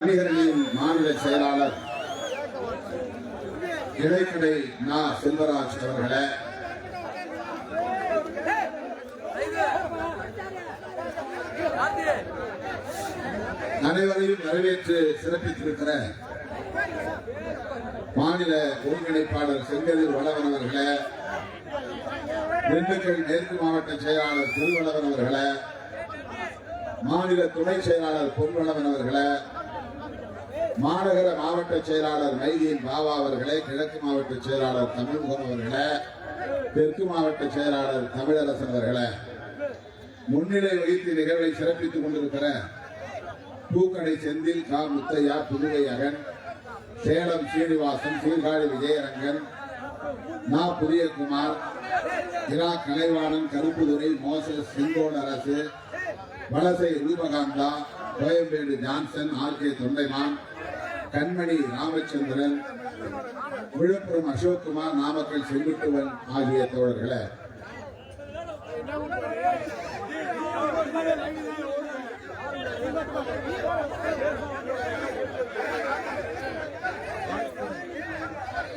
அணிகளின் மாநில செயலாளர் இடைக்கடை நா. செல்வராஜ் அவர்களே, அனைவரையும் வரவேற்று சிறப்பித்திருக்கிற மாநில ஒருங்கிணைப்பாளர் செங்கதிர் வளவன் அவர்களே, திண்டுக்கல் மேற்கு மாவட்ட செயலாளர் திருவளவன் அவர்களே, மாநில துணை செயலாளர் பொன்வளவன் அவர்களே, மாநகர மாவட்ட செயலாளர் மைதீன் பாபா அவர்களே, கிழக்கு மாவட்ட செயலாளர் தமிழ்முகம் அவர்களே, தெற்கு மாவட்ட செயலாளர் தமிழரசன் அவர்களே, முன்னிலை வகித்து நிகழ்வை சிறப்பித்துக் கொண்டிருக்கிற பூக்கடை செந்தில் கா. முத்தையா, புதுவை அகன், சேலம் சீனிவாசன், சீர்காழி விஜயரங்கன், நா. புதியகுமார், இரா. Kalaivanan, கருப்புதுறை, Moses, Sengol Arasu, Valasai Rupakantha, Koyambedu Johnson, R. K. Thondaiman, Kanmani Ramachandran, Villupuram Ashokkumar, Namakkal Senguttuvan ஆகிய தோழர்களே,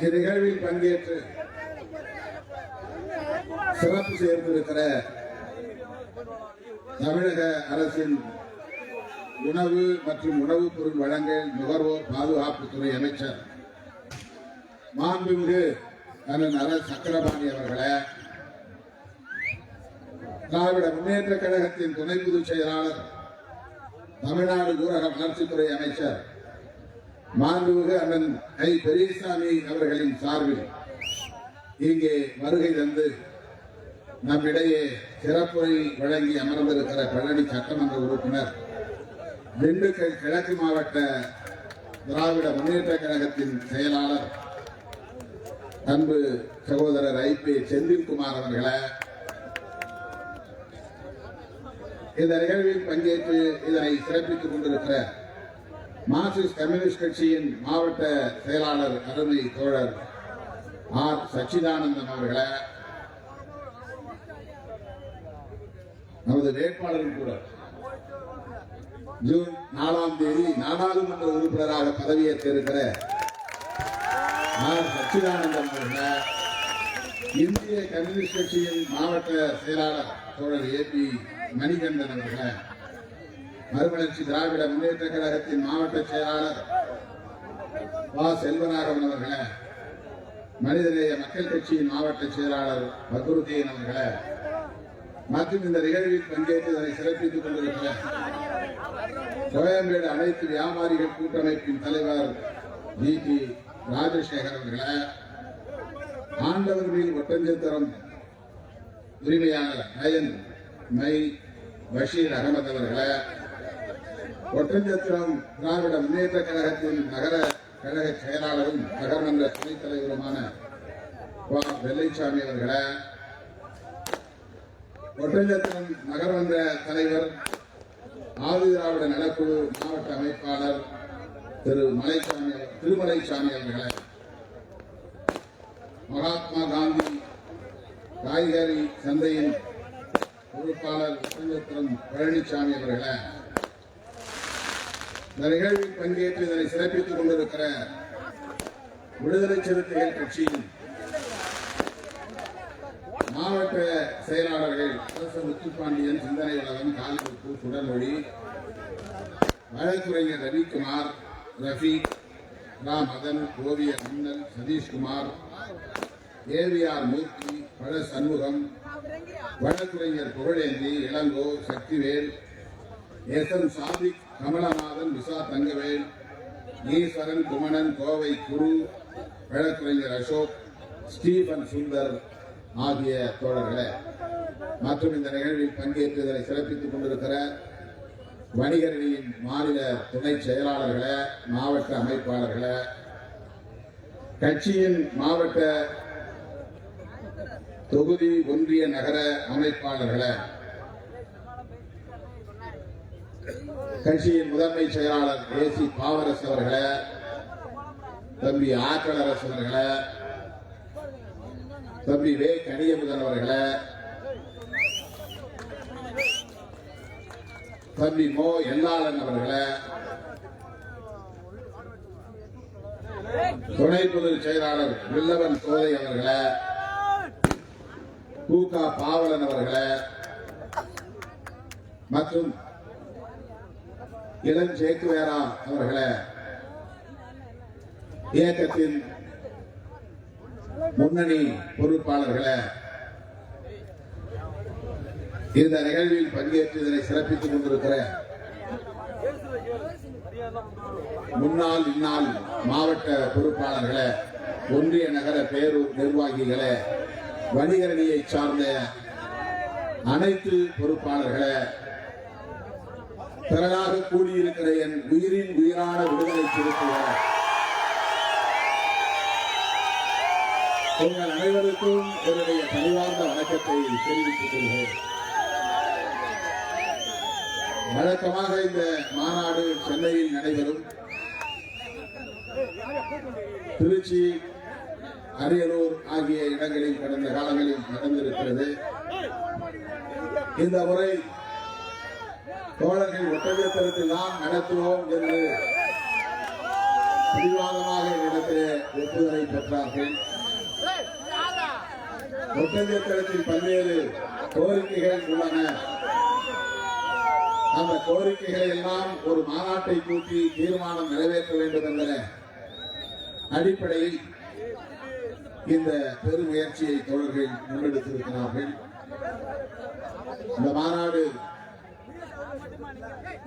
இந்நிகழ்வில் பங்கேற்று சிறப்பு சேர்ந்திருக்கிற தமிழக அரசின் உணவு மற்றும் உணவுப் பொருள் வழங்கல் நுகர்வோர் பாதுகாப்புத்துறை அமைச்சர் மாண்புமிகு அண்ணன் அர. சக்கரபாணி அவர்களே, திராவிட முன்னேற்ற கழகத்தின் துணை பொதுச் செயலாளர் தமிழ்நாடு ஊரக வளர்ச்சித்துறை அமைச்சர் மாண்புமிகு அண்ணன் ஐ. பெரியசாமி அவர்களின் சார்பில் இங்கே வருகை தந்து நம்மிடையே சிறப்புரை வழங்கி அமர்ந்திருக்கிற பழனி சட்டமன்ற உறுப்பினர், திண்டுக்கல் கிழக்கு மாவட்ட திராவிட முன்னேற்ற கழகத்தின் செயலாளர் அன்பு சகோதரர் ஐ. பி. செந்தில்குமார் அவர்களே, இந்த நிகழ்வில் பங்கேற்று இதனை சிறப்பித்துக் கொண்டிருக்கிற மார்க்சிஸ்ட் கம்யூனிஸ்ட் கட்சியின் மாவட்ட செயலாளர் அருமை தோழர் ஆர். சச்சிதானந்தன் அவர்களே, நமது வேட்பாளரும் கூட ஜூன் 4ஆம் தேதி நாடாளுமன்ற உறுப்பினராக பதவியேற்க இருக்கிற ஆர். சச்சிதானந்தன் அவர்களே, இந்திய கம்யூனிஸ்ட் கட்சியின் மாவட்ட செயலாளர் தோழர் ஏ. பி. மணிகண்டன் அவர்களே, மறுமலர்ச்சி திராவிட முன்னேற்ற கழகத்தின் மாவட்ட செயலாளர் வா. செல்வராகவன் அவர்களே, மனிதநேய மக்கள் கட்சியின் மாவட்ட செயலாளர் பத்ருதீன் அவர்களே, மற்றும் இந்த நிகழ்வில் பங்கேற்று இதனை சிறப்பித்துக் கொண்டிருக்கிற கோயம்பேடு அனைத்து வியாபாரிகள் கூட்டமைப்பின் தலைவர் ஜி. டி. ராஜசேகர் அவர்களே, ஆண்டவர் மீது ஒட்டஞ்சத்திரம் உரிமையாளர் அயன் மை பஷீர் அகமது அவர்களே, ஒட்டஞ்சத்திரம் திராவிட முன்னேற்ற கழகத்தின் நகர கழக செயலாளரும் நகர்மன்ற துணைத் தலைவருமான வா. வெள்ளைச்சாமி அவர்களே, ஒட்டஞ்சத்திரம் நகர்மன்ற தலைவர் ஆதி திராவிட நலக்குழு மாவட்ட அமைப்பாளர் திருமலைசாமி அவர்களே, மகாத்மா காந்தி காய்கறி சந்தையின் பொறுப்பாளர் ஒட்டஞ்சத்திரம் பழனிசாமி அவர்களே, இந்த நிகழ்வில் பங்கேற்று இதனை சிறப்பித்துக் கொண்டிருக்கிற விடுதலை சிறுத்தைகள் கட்சியின் மாவட்ட செயலாளர்கள் முத்துப்பாண்டியன், சிந்தனை வளவன், கால்குப்பு, சுடமொழி, வழக்குரைஞர் ரவிக்குமார், ரஃபீக், ரா. மதன், ஓவிய மன்னன், சதீஷ்குமார், ஏவிஆர் மூர்த்தி, பழ சண்முகம், வழக்குரைஞர் புகழேந்தி, இளங்கோ, சக்திவேல், எஸ். எம். சாதிக், கமலநாதன், விசா தங்கவேல், ஈஸ்வரன், குமணன், கோவை குரு, வழக்குரைஞர் அசோக், ஸ்டீபன் சுந்தர் ஆகிய தோழர்களே, மற்றும் இந்த நிகழ்வில் பங்கேற்று இதனை சிறப்பித்துக் கொண்டிருக்கிற வணிகர்களின் மாநில துணை செயலாளர்களே, மாவட்ட அமைப்பாளர்களே, கட்சியின் மாவட்ட தொகுதி ஒன்றிய நகர அமைப்பாளர்களே, கட்சியின் முதன்மை செயலாளர் ஏ. சி. பாவரசு அவர்களே, தம்பி ஆற்றலரசு அவர்களே, தம்பி வே. கனியமுதன் அவர்களே, தம்பி மோ. எல்லாளன் அவர்களே, துணை பொதுச் செயலாளர் வில்லவன் சோதை அவர்களை, கூகா பாவலன் அவர்களை மற்றும் இளஞ்சேக்குவேரா அவர்களை இயக்கத்தின் முன்னணி பொறுப்பாளர்களை இந்த நிகழ்வில் பங்கேற்று இதனை சிறப்பித்துக் கொண்டிருக்கிற முன்னாள் இந்நாள் மாவட்ட பொறுப்பாளர்களை, ஒன்றிய நகர பேரூர் நிர்வாகிகளை, வணிகரணியை சார்ந்த அனைத்து பொறுப்பாளர்களை, திரளாக கூடியிருக்கிற என் உயிரின் உயிரான விடுதலை சிறுத்தைகள் உங்கள் அனைவருக்கும் என்னுடைய பணிவார்ந்த வணக்கத்தை தெரிவித்துக் கொள்கிறேன். வழக்கமாக இந்த மாநாடு சென்னையில் நடைபெறும். திருச்சி, அரியலூர் ஆகிய இடங்களில் கடந்த காலங்களில் நடந்திருக்கிறது. இந்த முறை தோழர்கள் ஒட்டஞ்சத்திரத்தில் தான் நடத்துவோம் என்று பிடிவாதமாக என்னிடத்தில் ஒப்புதலை பெற்றார்கள். ஒட்டஞ்சத்திரத்தில் பல்வேறு கோரிக்கைகள் உள்ளன. அந்த கோரிக்கைகளை எல்லாம் ஒரு மாநாட்டை கூட்டி தீர்மானம் நிறைவேற்ற வேண்டும் என்ற அடிப்படையில் இந்த பெருமுயற்சியை தோழர்கள் முன்னெடுத்திருக்கிறார்கள். இந்த மாநாடு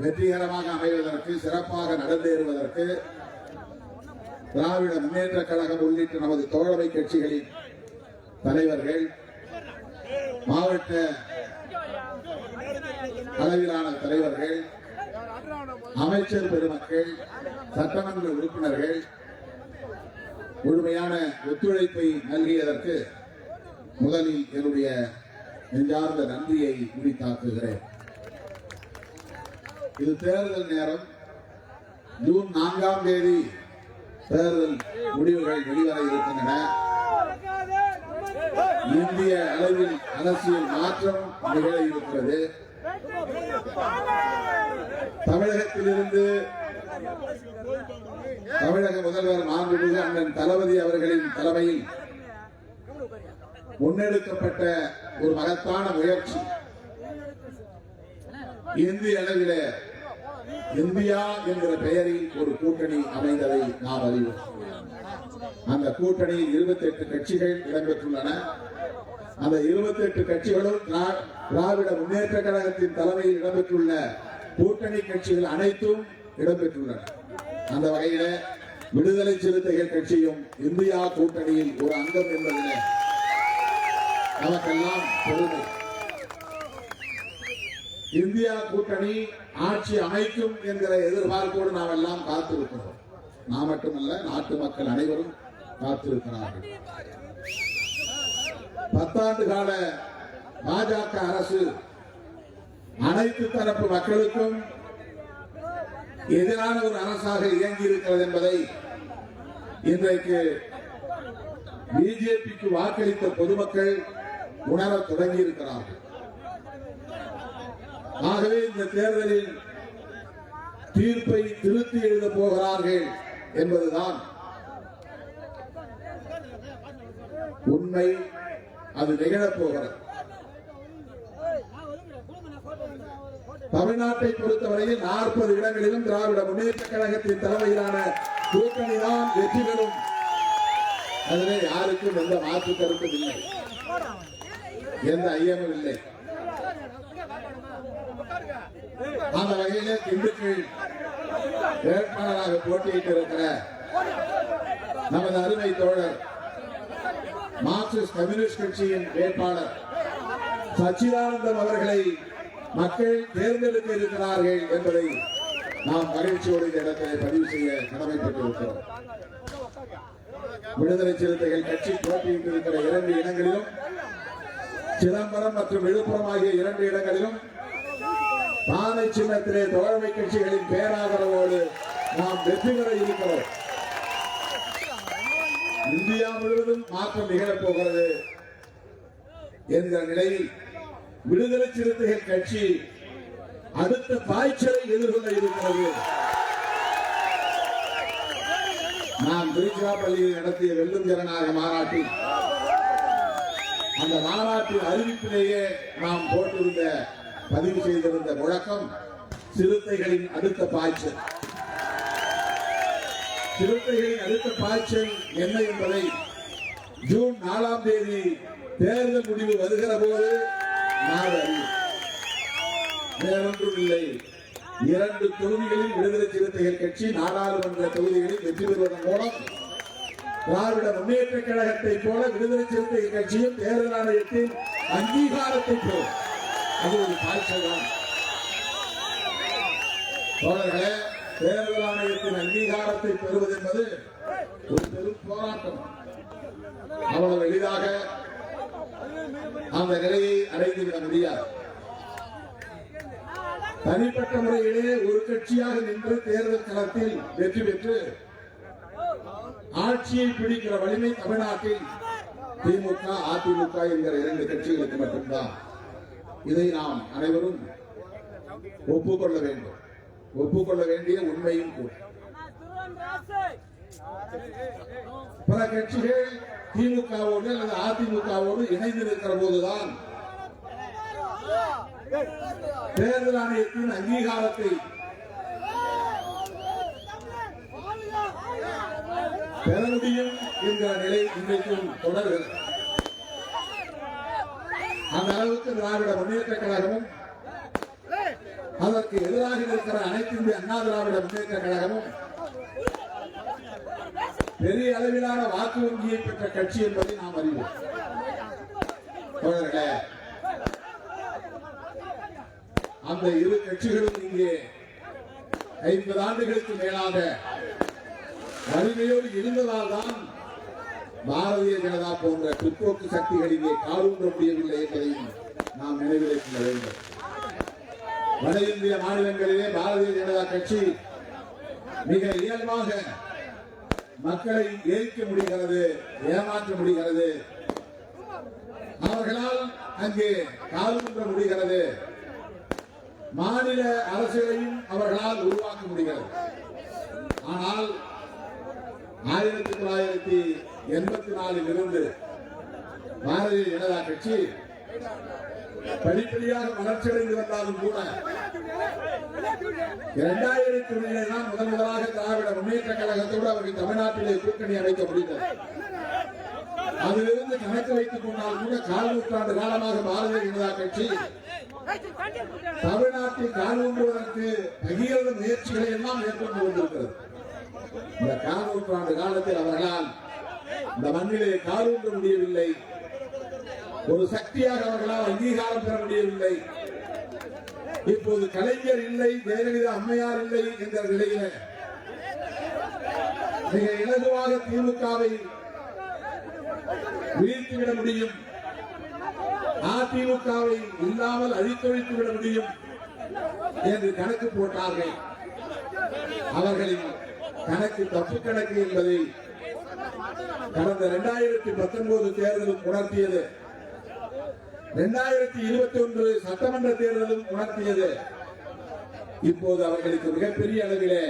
வெற்றிகரமாக அமைவதற்கு, சிறப்பாக நடந்தேறுவதற்கு திராவிட முன்னேற்ற கழகம் உள்ளிட்ட நமது தோழமை கட்சிகளின் தலைவர்கள், மாவட்ட அளவிலான தலைவர்கள், அமைச்சர் பெருமக்கள், சட்டமன்ற உறுப்பினர்கள் முழுமையான ஒத்துழைப்பை நல்கியதற்கு முதலில் என்னுடைய நெஞ்சார்ந்த நன்றியை உரித்தாக்குகிறேன். இது தேர்தல் நேரம். ஜூன் 4ஆம் தேதி தேர்தல் முடிவுகள் வெளிவர இருக்கின்றன. இந்திய அளவில் அரசியல் மாற்றம் நிகழ இருக்கிறது. தமிழகத்திலிருந்து தமிழக முதல்வர் மாண்புமிகு அண்ணன் தளபதி அவர்களின் தலைமையில் முன்னெடுக்கப்பட்ட ஒரு மகத்தான முயற்சி இந்திய அளவிலே இந்தியா என்கிற பெயரில் ஒரு கூட்டணி அமைந்ததை நாம் அறிவோம். அந்த கூட்டணியில் 28 கட்சிகள் இடம்பெற்றுள்ளன. அந்த 28 கட்சிகளும் திராவிட முன்னேற்ற கழகத்தின் தலைமையில் இடம்பெற்றுள்ள கூட்டணி கட்சிகள் அனைத்தும் இடம்பெற்றுள்ளன. அந்த வகையில விடுதலை சிறுத்தைகள் கட்சியும் இந்தியா கூட்டணியில் ஒரு அங்கம் என்பதில் நமக்கெல்லாம் பெருமை. இந்தியா கூட்டணி ஆட்சி அமைக்கும் என்கிற எதிர்பார்ப்போடு நாம் எல்லாம் காத்திருக்கிறோம். நாம் மட்டுமல்ல, நாட்டு மக்கள் அனைவரும் காத்திருக்கிறார்கள். 10 ஆண்டு கால பாஜக அரசு அனைத்து தரப்பு மக்களுக்கும் எதிரான ஒரு அரசாக இயங்கி இருக்கிறது என்பதை இன்றைக்கு பிஜேபிக்கு வாக்களித்த பொதுமக்கள் உணர தொடங்கி இருக்கிறார்கள். ஆகவே இந்த தேர்தலில் தீர்ப்பை திருத்தி எழுத போகிறார்கள் என்பதுதான் உண்மை. அது நிகழப் போகிறது. தமிழ்நாட்டை பொறுத்தவரையில் 40 இடங்களிலும் திராவிட முன்னேற்ற கழகத்தின் தலைமையிலான கூட்டணி தான் வெற்றி பெறும். அதிலே யாருக்கும் எந்த மாற்று கருத்தும் இல்லை, எந்த ஐயமும் இல்லை. அந்த வகையிலே திண்டுக்கல் வேட்பாளராக போட்டியிட்டு இருக்கிற நமது அருமை தோழர் மார்க்சிஸ்ட் கம்யூனிஸ்ட் கட்சியின் வேட்பாளர் சச்சிதானந்தம் அவர்களை மக்கள் தேர்ந்தெடுக்க இருக்கிறார்கள் என்பதை நாம் மகிழ்ச்சியோடு இந்த இடத்தில் பதிவு செய்ய கடமைப்பட்டிருக்கிறோம். விடுதலை சிறுத்தைகள் கட்சி போட்டியிட்டு இருக்கிற 2 இடங்களிலும், சிதம்பரம் மற்றும் விழுப்புரம் ஆகிய 2 இடங்களிலும் பானை சின்னத்திலே தோழமை கட்சிகளின் பேராதரவோடு நாம் வெற்றி பெற இருக்கிறோம். இந்தியா முழுவதும் மாற்றம் நிகழப் போகிறது என்கிற நிலையில் விடுதலை சிறுத்தைகள் கட்சி அடுத்த பாய்ச்சலை எதிர்கொள்ள இருக்கிறது. நாம் திருச்சிராப்பள்ளியில் நடத்திய வெல்லும் ஜனநாயக மாநாட்டில் அந்த மாநாட்டின் அறிவிப்பிலேயே நாம் போட்டிருந்த பதிவு செய்திருந்த முழக்கம் சிறுத்தைகளின் அடுத்த பாய்ச்சல். சிறுத்தைகளின் அடுத்த பாய்ச்சல் என்ன என்பதை ஜூன் 4ஆம் தேதி தேர்தல் முடிவு வருகிற போது நாடு அறியும். வேறொன்றும் இல்லை, 2 தொகுதிகளில் விடுதலை சிறுத்தைகள் கட்சி நாடாளுமன்ற தொகுதிகளில் வெற்றி பெறுவதன் மூலம் திராவிட முன்னேற்ற கழகத்தை போல விடுதலை சிறுத்தைகள் கட்சியும் தேர்தல் ஆணையத்தின் அங்கீகாரத்தை பெறும். அது ஒரு பாய்ச்சல் தான் தோழர்களே. தேர்தல் ஆணையத்தின் அங்கீகாரத்தை பெறுவது என்பது ஒரு பெரும் போராட்டம். அவ்வளவு எளிதாக அந்த நிலையை அடைந்துவிட முடியாது. தனிப்பட்ட முறையிலே ஒரு கட்சியாக நின்று தேர்தல் களத்தில் வெற்றி பெற்று ஆட்சியை பிடிக்கிற வலிமை தமிழ்நாட்டில் திமுக அதிமுக என்கிற 2 கட்சிகளுக்கு மட்டும்தான். இதை நாம் அனைவரும் ஒப்புக்கொள்ள வேண்டும், ஒப்புக்கொள்ள வேண்டிய உண்மையும் கூட. பல கட்சிகள் திமுகவோடு அல்லது அதிமுகவோடு இணைந்திருக்கிற போதுதான் தேர்தல் ஆணையத்தின் அங்கீகாரத்தை பெற முடியும் என்கிற நிலை இன்றைக்கும் தொடர்கிறது. அந்த அளவுக்கு திராவிட முன்னேற்ற கழகமும் அதற்கு எதிராக இருக்கிற அனைத்து இந்திய அண்ணா திராவிட முன்னேற்ற கழகமும் பெரிய அளவிலான வாக்கு வங்கியை பெற்ற கட்சி என்பதை நாம் அறிவோம். தோழர்களே, அந்த 2 கட்சிகளும் இங்கே 50 ஆண்டுகளுக்கு மேலாக வலிமையோடு இருந்ததால் தான் பாரதிய ஜனதா போன்ற பிற்போக்கு சக்திகள் இங்கே காலூன்ற முடியவில்லை என்பதையும் நாம் நினைவில் கொள்ள வேண்டும். வட இந்திய மாநிலங்களிலே பாரதிய ஜனதா கட்சி மிக இயல்பாக மக்களை ஏற்க முடிகிறது, ஏமாற்ற முடிகிறது, அவர்களால் அங்கே காலூன்ற முடிகிறது, மாநில அரசுகளையும் அவர்களால் உருவாக்க முடிகிறது. ஆனால் 1984 இருந்து பாரதிய ஜனதா கட்சி படிப்படியாக வளர்ச்சியடைந்து வந்தாலும் கூட 2001 தான் முதலாக திராவிட முன்னேற்ற கழகத்தோடு அவர்கள் தமிழ்நாட்டிலே கூட்டணி அமைக்க முடிந்தது. அதிலிருந்து கணக்கு வைத்துக் கொண்டால் கூட 4 நூற்றாண்டு காலமாக பாரதிய ஜனதா கட்சி தமிழ்நாட்டில் காலூன்றுவதற்கு பகிரந்த முயற்சிகளை எல்லாம் மேற்கொண்டு கொண்டிருக்கிறது. இந்த 4 நூற்றாண்டு காலத்தில் அவர்களால் இந்த மண்ணிலே காலூன்ற முடியவில்லை, ஒரு சக்தியாக அவர்களால் அங்கீகாரம் பெற முடியவில்லை. இப்போது கலைஞர் இல்லை, ஜெயலலிதா அம்மையார் இல்லை என்ற நிலையில மிக இலகுவாக திமுகவை வீழ்த்திவிட முடியும், அதிமுகவை இல்லாமல் அழித்தொழித்து விட முடியும் என்று கணக்கு போட்டார்கள். அவர்களின் கணக்கு தப்பு கணக்கு என்பதை கடந்த 2019 தேர்தலும் உணர்த்தியது, 2021 சட்டமன்ற தேர்தலும் உணர்த்தியது. இப்போது அவர்களுக்கு மிகப்பெரிய அளவிலே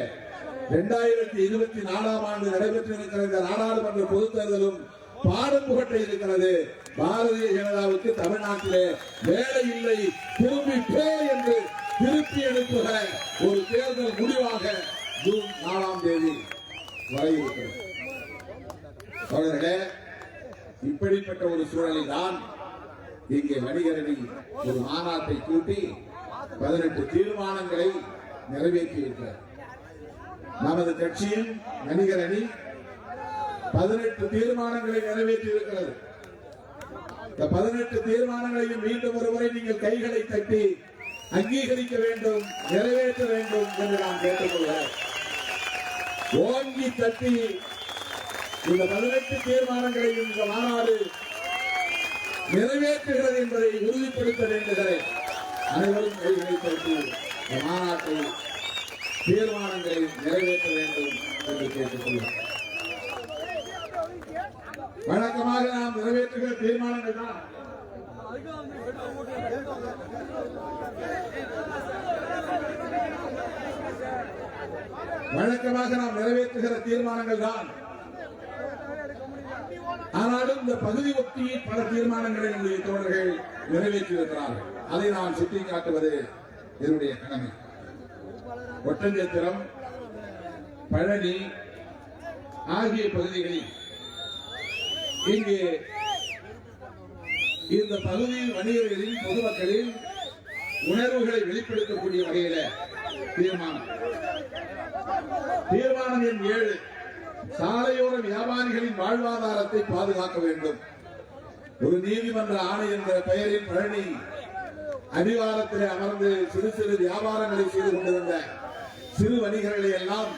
2024ஆம் ஆண்டு நடைபெற்றிருக்கிற இந்த நாடாளுமன்ற பொதுத் தேர்தலும் பாடம் புகட்ட இருக்கிறது. பாரதிய ஜனதாவுக்கு தமிழ்நாட்டிலே வேலை இல்லை, திரும்பி போ என்று திருப்பி அனுப்புகிற ஒரு தேர்தல் முடிவாக ஜூன் 4ஆம் தேதி வர இருக்கிறது. அவர்களே, இப்படிப்பட்ட ஒரு சூழலில் தான் இங்கே வணிகரணி ஒரு மாநாட்டை கூட்டி 18 தீர்மானங்களை நிறைவேற்றியிருக்கிறார். நமது கட்சியின் வணிகரணி 18 தீர்மானங்களை நிறைவேற்றியிருக்கிறது. இந்த 18 தீர்மானங்களையும் மீண்டும் ஒருமுறை நீங்கள் கைகளை தட்டி அங்கீகரிக்க வேண்டும், நிறைவேற்ற வேண்டும் என்று நான் கேட்டுக்கொள்கிறேன். ஓங்கி தட்டி இந்த 18 தீர்மானங்களையும் இந்த மாநாடு நிறைவேற்றுகிறது என்பதை உறுதிப்படுத்த வேண்டுகிறேன். அனைவரும் கைகளை தட்டி இந்த மாநாட்டை தீர்மானங்களை நிறைவேற்ற வேண்டும் என்று கேட்டுக்கொள்கிறேன். வழக்கமாக நாம் நிறைவேற்றுகிற தீர்மானங்கள் தான் வழக்கமாக நாம் நிறைவேற்றுகிற தீர்மானங்கள் தான். ஆனாலும் இந்த பகுதி ஒட்டி பல தீர்மானங்களை நம்முடைய தோழர்கள் நிறைவேற்றியிருக்கிறார்கள். அதை நான் சுட்டிக்காட்டுவது என்னுடைய கடமை. ஒட்டஞ்சத்திரம், பழனி ஆகிய பகுதிகளில் இங்கே இந்த பகுதியில் வணிகர்களின் பொதுமக்களின் உணர்வுகளை வெளிப்படுத்தக்கூடிய வகையில தீர்மானம் எண் 7 சாலையோர வியாபாரிகளின் வாழ்வாதாரத்தை பாதுகாக்க வேண்டும். ஒரு நீதிமன்ற ஆணை என்ற பெயரில் பழனி அடிவாரத்தில் அமர்ந்து சிறு சிறு வியாபாரங்களை செய்து கொண்டிருந்த சிறு வணிகர்களை எல்லாம்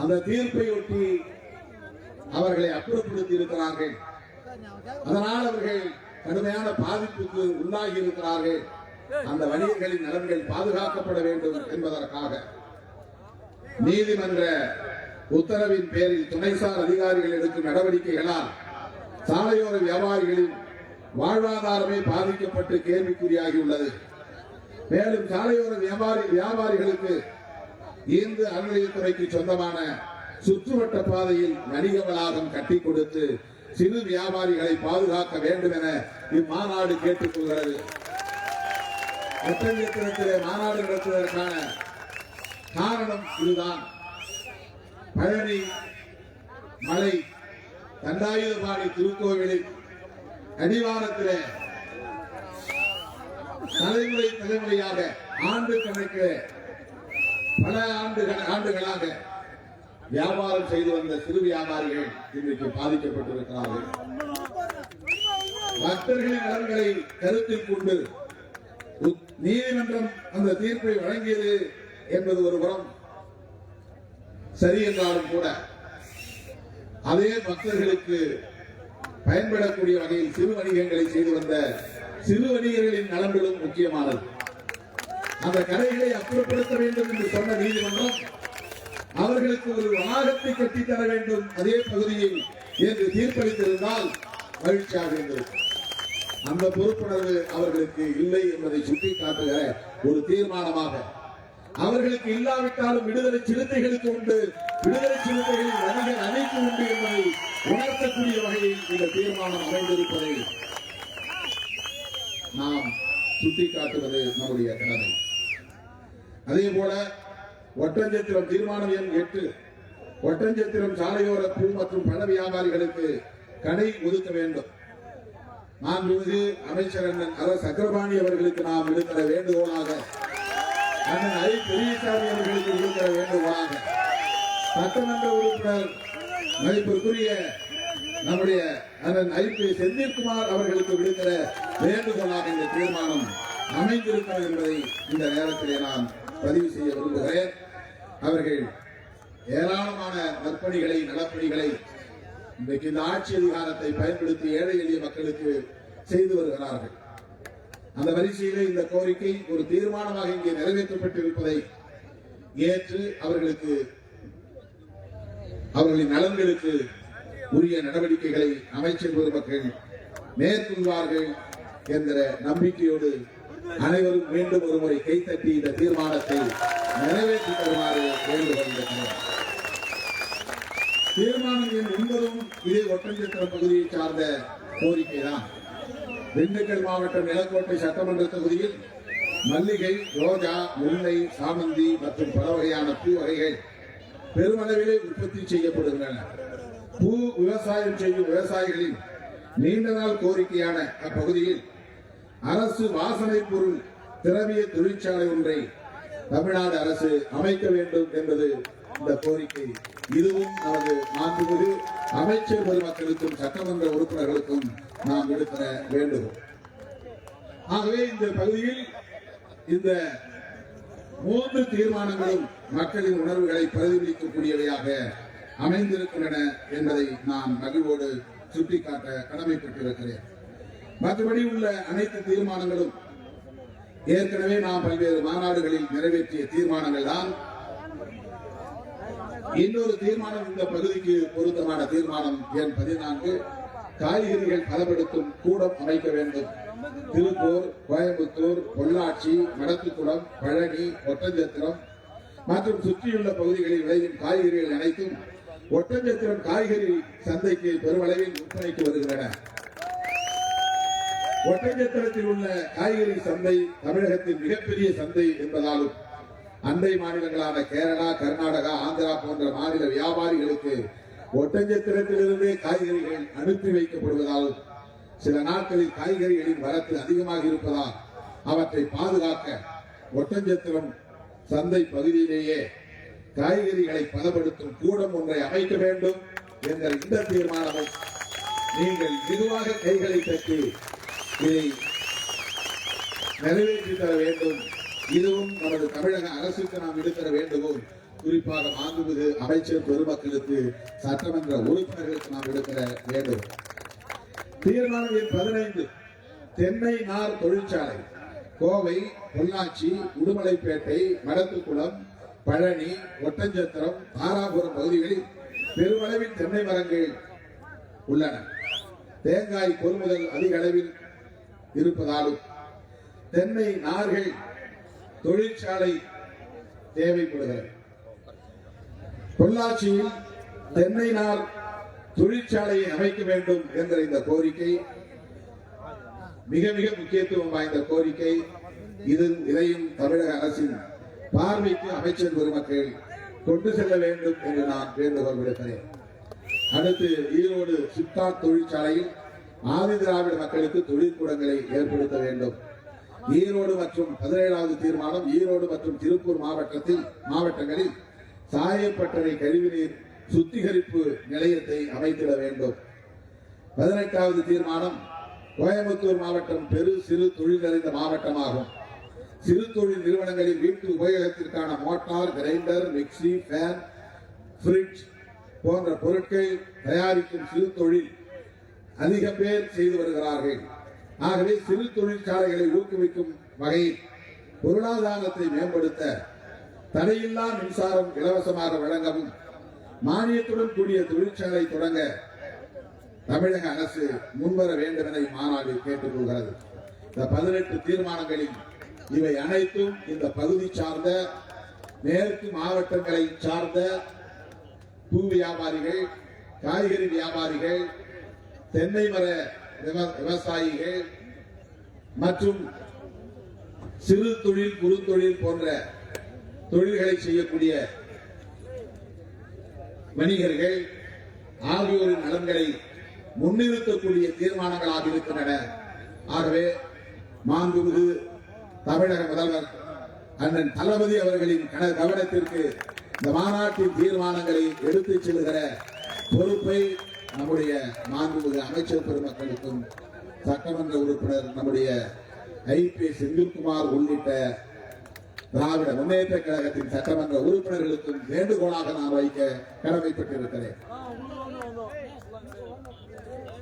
அந்த தீர்ப்பை ஒட்டி அவர்களை அப்புறப்படுத்தி இருக்கிறார்கள். அதனால் அவர்கள் கடுமையான பாதிப்புக்கு உள்ளாகி இருக்கிறார்கள். அந்த வணிகர்களின் நலன்கள் பாதுகாக்கப்பட வேண்டும் என்பதற்காக நீதிமன்ற உத்தரவின் பேரில் துணைசார் அதிகாரிகள் எடுக்கும் நடவடிக்கைகளால் சாலையோர வியாபாரிகளின் வாழ்வாதாரமே பாதிக்கப்பட்டு கேள்விக்குறியாகியுள்ளது. மேலும் சாலையோர வியாபாரிகளுக்கு இந்து அறநிலையத்துறைக்கு சொந்தமான சுற்றுவட்ட பாதையில் வணிக வளாகம் கட்டி கொடுத்து சிறு வியாபாரிகளை பாதுகாக்க வேண்டும் என இம்மாநாடு கேட்டுக் கொள்கிறது. ஒட்டஞ்சத்திரத்திலே மாநாடு நடத்துவதற்கான காரணம் இதுதான். பழனி மலை தண்டாயுதபாணி திருக்கோவிலில் அடிவாரத்திலே தலைமுறையாக ஆண்டு கணக்கு பல ஆண்டுகளாக வியாபாரம் செய்து வந்த சிறு வியாபாரிகள் இன்றைக்கு பாதிக்கப்பட்டிருக்கிறார்கள். பக்தர்களின் நலன்களை கருத்தில் கொண்டு நீதிமன்றம் அந்த தீர்ப்பை வழங்கியது என்பது ஒரு புறம் சரி என்றாலும் கூட அதே பக்தர்களுக்கு பயன்படக்கூடிய வகையில் சிறு வணிகங்களை செய்து வந்த சிறு வணிகர்களின் நலன்களும் முக்கியமானது. அந்த கடைகளை அப்புறப்படுத்த வேண்டும் என்று சொன்ன நீதிமன்றம் அவர்களுக்கு ஒரு வளாகத்தை கட்டித்தர வேண்டும் அதே பகுதியில் என்று தீர்ப்பளித்திருந்தால் மகிழ்ச்சியாக இருந்தது. அந்த பொறுப்புணர்வு அவர்களுக்கு இல்லை என்பதை சுட்டிக்காட்டுகிற ஒரு தீர்மானமாக அவர்களுக்கு இல்லாவிட்டாலும் விடுதலை சிறுத்தைகளுக்கு உண்டு, விடுதலை சிறுத்தைகளின் வணிகர் அணைக்கு உண்டு என்பதை உணர்த்தக்கூடிய வகையில் இந்த தீர்மானம் அமைந்திருப்பதை நாம் சுட்டிக்காட்டுவது நம்முடைய கடமை. அதே போல ஒட்டஞ்சத்திரம் தீர்மானம் எண் 8 ஒட்டஞ்சத்திரம் சாலையோர பூ மற்றும் பழ வியாபாரிகளுக்கு கடை ஒதுக்க வேண்டும். மாண்புமிகு அமைச்சர் அண்ணன் சக்கரபாணி அவர்களுக்கு நாம் விடுக்கிற வேண்டுகோளாக, அண்ணன் ஐ பெரியசாமி அவர்களுக்கு விடுக்கிற வேண்டுகோளாக, சட்டமன்ற உறுப்பினர் மதிப்பிற்குரிய நம்முடைய அண்ணன் ஐ பி செந்தில்குமார் அவர்களுக்கு விடுக்கிற வேண்டுகோளாக இந்த தீர்மானம் அமைந்திருக்கிறது என்பதை இந்த நேரத்திலே நான் பதிவு செய்ய விரும்புகிறேன். அவர்கள் ஏராளமான நற்பணிகளை நலப்பணிகளை இன்றைக்கு இந்த ஆட்சி அதிகாரத்தை பயன்படுத்தி ஏழை எளிய மக்களுக்கு செய்து வருகிறார்கள். அந்த வரிசையிலே இந்த கோரிக்கை ஒரு தீர்மானமாக இங்கே நிறைவேற்றப்பட்டிருப்பதை ஏற்று அவர்களின் நலன்களுக்கு உரிய நடவடிக்கைகளை அமைச்சர் பெருமக்கள் மேற்கொள்வார்கள் என்கிற நம்பிக்கையோடு அனைவரும் மீண்டும் ஒருமுறை கைத்தட்டி இந்த தீர்மானத்தை நிறைவேற்றி தருமாறு வேண்டுகொள்கிறேன். தீர்மானம் எண் 9 இதே ஒட்டஞ்சத்திரம் பகுதியை சார்ந்த கோரிக்கை தான். திண்டுக்கல் மாவட்டம் நிலக்கோட்டை சட்டமன்ற தொகுதியில் மல்லிகை, ரோஜா, முல்லை, சாமந்தி மற்றும் பல வகையான பூ வகைகள் பெருமளவிலே உற்பத்தி செய்யப்படுகின்றன. பூ விவசாயம் செய்யும் விவசாயிகளின் நீண்ட நாள் கோரிக்கையான அப்பகுதியில் அரசு வாசனை பொருள் திரவிய தொழிற்சாலை ஒன்றை தமிழ்நாடு அரசு அமைக்க வேண்டும் என்பது இந்த கோரிக்கை. இதுவும் நமது மாண்புமிகு அமைச்சர் பெருமக்களுக்கும் சட்டமன்ற உறுப்பினர்களுக்கும் நாம் விடுக்கிற வேண்டுகோள். ஆகவே இந்த பகுதியில் இந்த 3 தீர்மானங்களும் மக்களின் உணர்வுகளை பிரதிபலிக்கக்கூடியவையாக அமைந்திருக்கின்றன என்பதை நான் மகிழ்வோடு சுட்டிக்காட்ட கடமைப்பட்டிருக்கிறேன். மற்றபடி உள்ள அனைத்து தீர்மானங்களும் ஏற்கனவே நாம் பல்வேறு மாநாடுகளில் நிறைவேற்றிய தீர்மானங்கள் தான். இன்னொரு தீர்மானம் இந்த பகுதிக்கு பொருத்தமான தீர்மானம் எண் 14 காய்கறிகள் பதப்படுத்தும் கூடம் அமைக்க வேண்டும். திருப்பூர், கோயம்புத்தூர், பொள்ளாச்சி, மடத்துக்குளம், பழனி, ஒட்டஞ்சத்திரம் மற்றும் சுற்றியுள்ள பகுதிகளில் விளையும் காய்கறிகள் அனைத்தும் ஒட்டஞ்சத்திரம் காய்கறி சந்தைக்கு பெருமளவில் விற்பனைக்கு வருகின்றன. ஒட்டஞ்சத்திரத்தில் உள்ள காய்கறி சந்தை தமிழகத்தின் மிகப்பெரிய சந்தை என்பதாலும் அண்டை மாநிலங்களான கேரளா, கர்நாடகா, ஆந்திரா போன்ற மாநில வியாபாரிகளுக்கு ஒட்டஞ்சத்திரத்திலிருந்தே காய்கறிகள் அனுப்பி வைக்கப்படுவதாலும் சில நாட்களில் காய்கறிகளின் வரத்து அதிகமாக இருப்பதால் அவற்றை பாதுகாக்க ஒட்டஞ்சத்திரம் சந்தை பகுதியிலேயே காய்கறிகளை பதப்படுத்தும் கூடம் ஒன்றை அமைக்க வேண்டும் என்ற இந்த தீர்மானத்தை நீங்கள் மெதுவாக கைகளை தட்டி இதை நிறைவேற்றி தர வேண்டும். இதுவும் நமது தமிழக அரசுக்கு நாம் விடுக்கிற வேண்டுகோள். குறிப்பாக மாண்புமிகு அமைச்சர் பெருமக்களுக்கு, சட்டமன்ற உறுப்பினர்களுக்கு நாம் விடுக்கிற வேண்டும். தீர்மானம் எண் 15 தென்னை நார் தொழிற்சாலை கோவை, பொள்ளாச்சி, உடுமலைப்பேட்டை, மடத்துக்குளம், பழனி, ஒட்டஞ்சத்திரம், தாராபுரம் பகுதிகளில் பெருமளவில் தென்னை மரங்கள் உள்ளன. தேங்காய் கொள்முதல் அதிக அளவில் இருப்பதாலும் தென்னை நார்கள் தொழிற்சாலை தேவைப்படுகிறது. பொள்ளாச்சியில் தென்னை நார் தொழிற்சாலையை அமைக்க வேண்டும் என்ற இந்த கோரிக்கை மிக மிக முக்கியத்துவம் வாய்ந்த கோரிக்கை. இதையும் தமிழக அரசின் பார்வைக்கு அமைச்சர் பெருமக்கள் கொண்டு செல்ல வேண்டும் என்று நான் வேண்டுகோள் விடுக்கிறேன். அடுத்து ஈரோடு சிப்காட் தொழிற்சாலையில் ஆதி திராவிட மக்களுக்கு தொழிற்கூடங்களை ஏற்படுத்த வேண்டும். ஈரோடு மற்றும் 17வது தீர்மானம் ஈரோடு மற்றும் திருப்பூர் மாவட்டங்களில் சாயப்பட்டறை கழிவுநீர் சுத்திகரிப்பு நிலையத்தை அமைத்திட வேண்டும். 18வது தீர்மானம் கோயம்புத்தூர் மாவட்டம் பெரு சிறு தொழில் நிறைந்த மாவட்டமாகும். சிறு தொழில் நிறுவனங்களில் வீட்டு உபயோகத்திற்கான motor, grinder, mixie, fan, fridge போன்ற பொருட்கள் தயாரிக்கும் சிறு தொழில் அதிக பேர் செய்து வருகிறார்கள். ஆகவே சிறு தொழிற்சாலைகளை ஊக்குவிக்கும் வகையில் பொருளாதாரத்தை மேம்படுத்த தடையில்லா மின்சாரம் இலவசமாக வழங்கவும் மானியத்துடன் கூடிய தொழிற்சாலை தொடங்க தமிழக அரசு முன்வர வேண்டும் என மாநாடு கேட்டுக் கொள்கிறது. இந்த 18 தீர்மானங்களில் இவை அனைத்தும் இந்த பகுதி சார்ந்த மேற்கு மாவட்டங்களை சார்ந்த பூ வியாபாரிகள், காய்கறி வியாபாரிகள், தென்னை மர விவசாயிகள் மற்றும் சிறு தொழில், குறுந்தொழில் போன்ற தொழில்களை செய்யக்கூடிய வணிகர்கள் ஆகியோரின் நலன்களை முன்னிறுத்தக்கூடிய தீர்மானங்களாக இருக்கின்றன. ஆகவே மாண்புமிகு தமிழக முதல்வர் அண்ணன் தளபதி அவர்களின் கவனத்திற்கு இந்த மாநாட்டின் தீர்மானங்களை எடுத்துச் செல்கிற பொறுப்பை நம்முடைய மாண்புமிகு அமைச்சர் பெருமக்களுக்கும் சட்டமன்ற உறுப்பினர் நம்முடைய ஐ.பி. செந்தில்குமார் உள்ளிட்ட திராவிட முன்னேற்ற கழகத்தின் சட்டமன்ற உறுப்பினர்களுக்கும் வேண்டுகோளாக நான் வைக்க கடமைப்பட்டிருக்கிறேன்.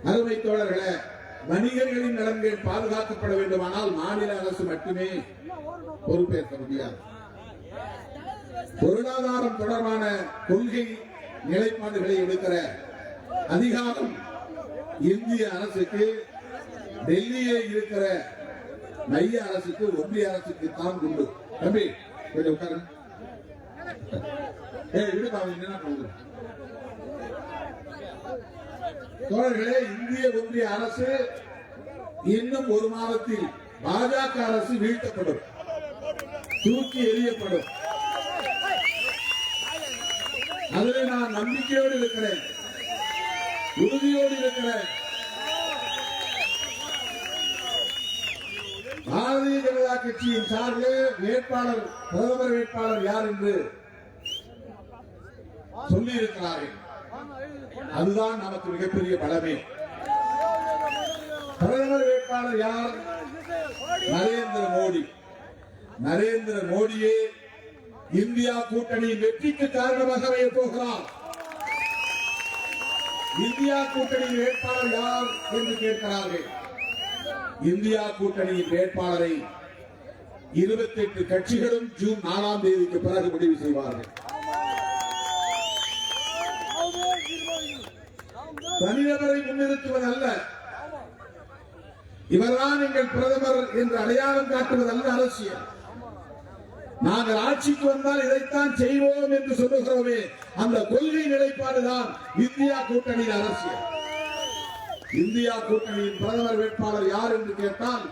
அருமை தோழர்களே, வணிகர்களின் நலன்கள் பாதுகாக்கப்பட வேண்டுமானால் மாநில அரசு மட்டுமே பொறுப்பேற்க முடியாது. பொருளாதாரம் தொடர்பான கொள்கை நிலைப்பாடுகளை எடுக்கிற அதிகாரம் இந்திய அரசுக்கு, டெல்லியே இருக்கிற மைய அரசுக்கு, ஒன்றிய அரசுக்கு தான் உண்டு. தம்பி கொஞ்சம் உட்காரு. தோழர்களே, இந்திய ஒன்றிய அரசு இன்னும் ஒரு மாதத்தில் பாஜக அரசு வீழ்த்தப்படும், தூக்கி எறியப்படும். அதில் நான் நம்பிக்கையோடு இருக்கிறேன், உறுதியோடு இருக்கிறேன். பாரதிய ஜனதா கட்சியின் சார்பில் வேட்பாளர், பிரதமர் வேட்பாளர் யார் என்று சொல்லி இருக்கிறார்கள். அதுதான் நமக்கு மிகப்பெரிய பலமே. பிரதமர் வேட்பாளர் யார்? நரேந்திர மோடி. நரேந்திர மோடியே இந்தியா கூட்டணியின் வெற்றிக்கு காரணமாக அமையப் போகிறார். இந்தியா கூட்டணியின் வேட்பாளர் யார் என்று கேட்கிறார்கள். இந்தியா கூட்டணியின் வேட்பாளரை 28 கட்சிகளும் ஜூன் 4ஆம் தேதிக்கு பிறகு முடிவு செய்வார்கள். தனிநபரை முன்னிறுத்துவது அல்ல, இவர்தான் எங்கள் பிரதமர் என்று அடையாளம் காட்டுவது அல்ல அரசியல். நாங்கள் ஆட்சிக்கு வந்தால் இதைத்தான் செய்வோம் என்று சொல்லுகிறோமே, அந்த கொள்கை நிலைப்பாடுதான் இந்தியா கூட்டணியின் அரசியல். இந்தியா கூட்டணியின் பிரதமர் வேட்பாளர் யார் என்று கேட்டால்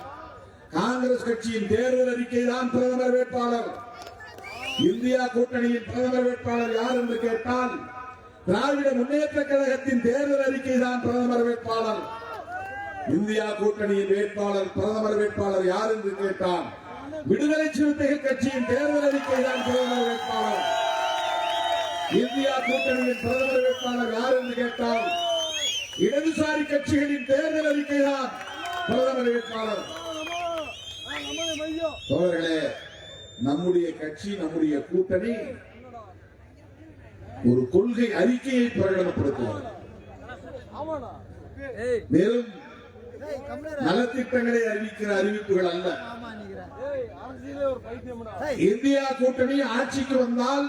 காங்கிரஸ் கட்சியின் தேர்தல் அறிக்கை தான் பிரதமர் வேட்பாளர். இந்தியா கூட்டணியின் பிரதமர் வேட்பாளர் யார் என்று கேட்டால் திராவிட முன்னேற்ற கழகத்தின் தேர்தல் அறிக்கை தான் பிரதமர் வேட்பாளர். இந்தியா கூட்டணியின் வேட்பாளர் பிரதமர் வேட்பாளர் யார் என்று கேட்டால் விடுதலை சிறுத்தைகள் கட்சியின் தேர்தல் அறிக்கை தான் பிரதமர் வேட்பாளர். இந்தியா கூட்டணியின் பிரதமர் வேட்பாளர் யார் என்று கேட்டால் இடதுசாரி கட்சிகளின் தேர்தல் அறிக்கை தான் பிரதமர் வேட்பாளர். தோழர்களே, நம்முடைய கட்சி, நம்முடைய கூட்டணி ஒரு கொள்கை அறிக்கையை பிரகடனப்படுத்துகிறது. வெறும் நலத்திட்டங்களை அறிவிக்கிற அறிவிப்புகள் அல்ல. இந்தியா கூட்டணி ஆட்சிக்கு வந்தால்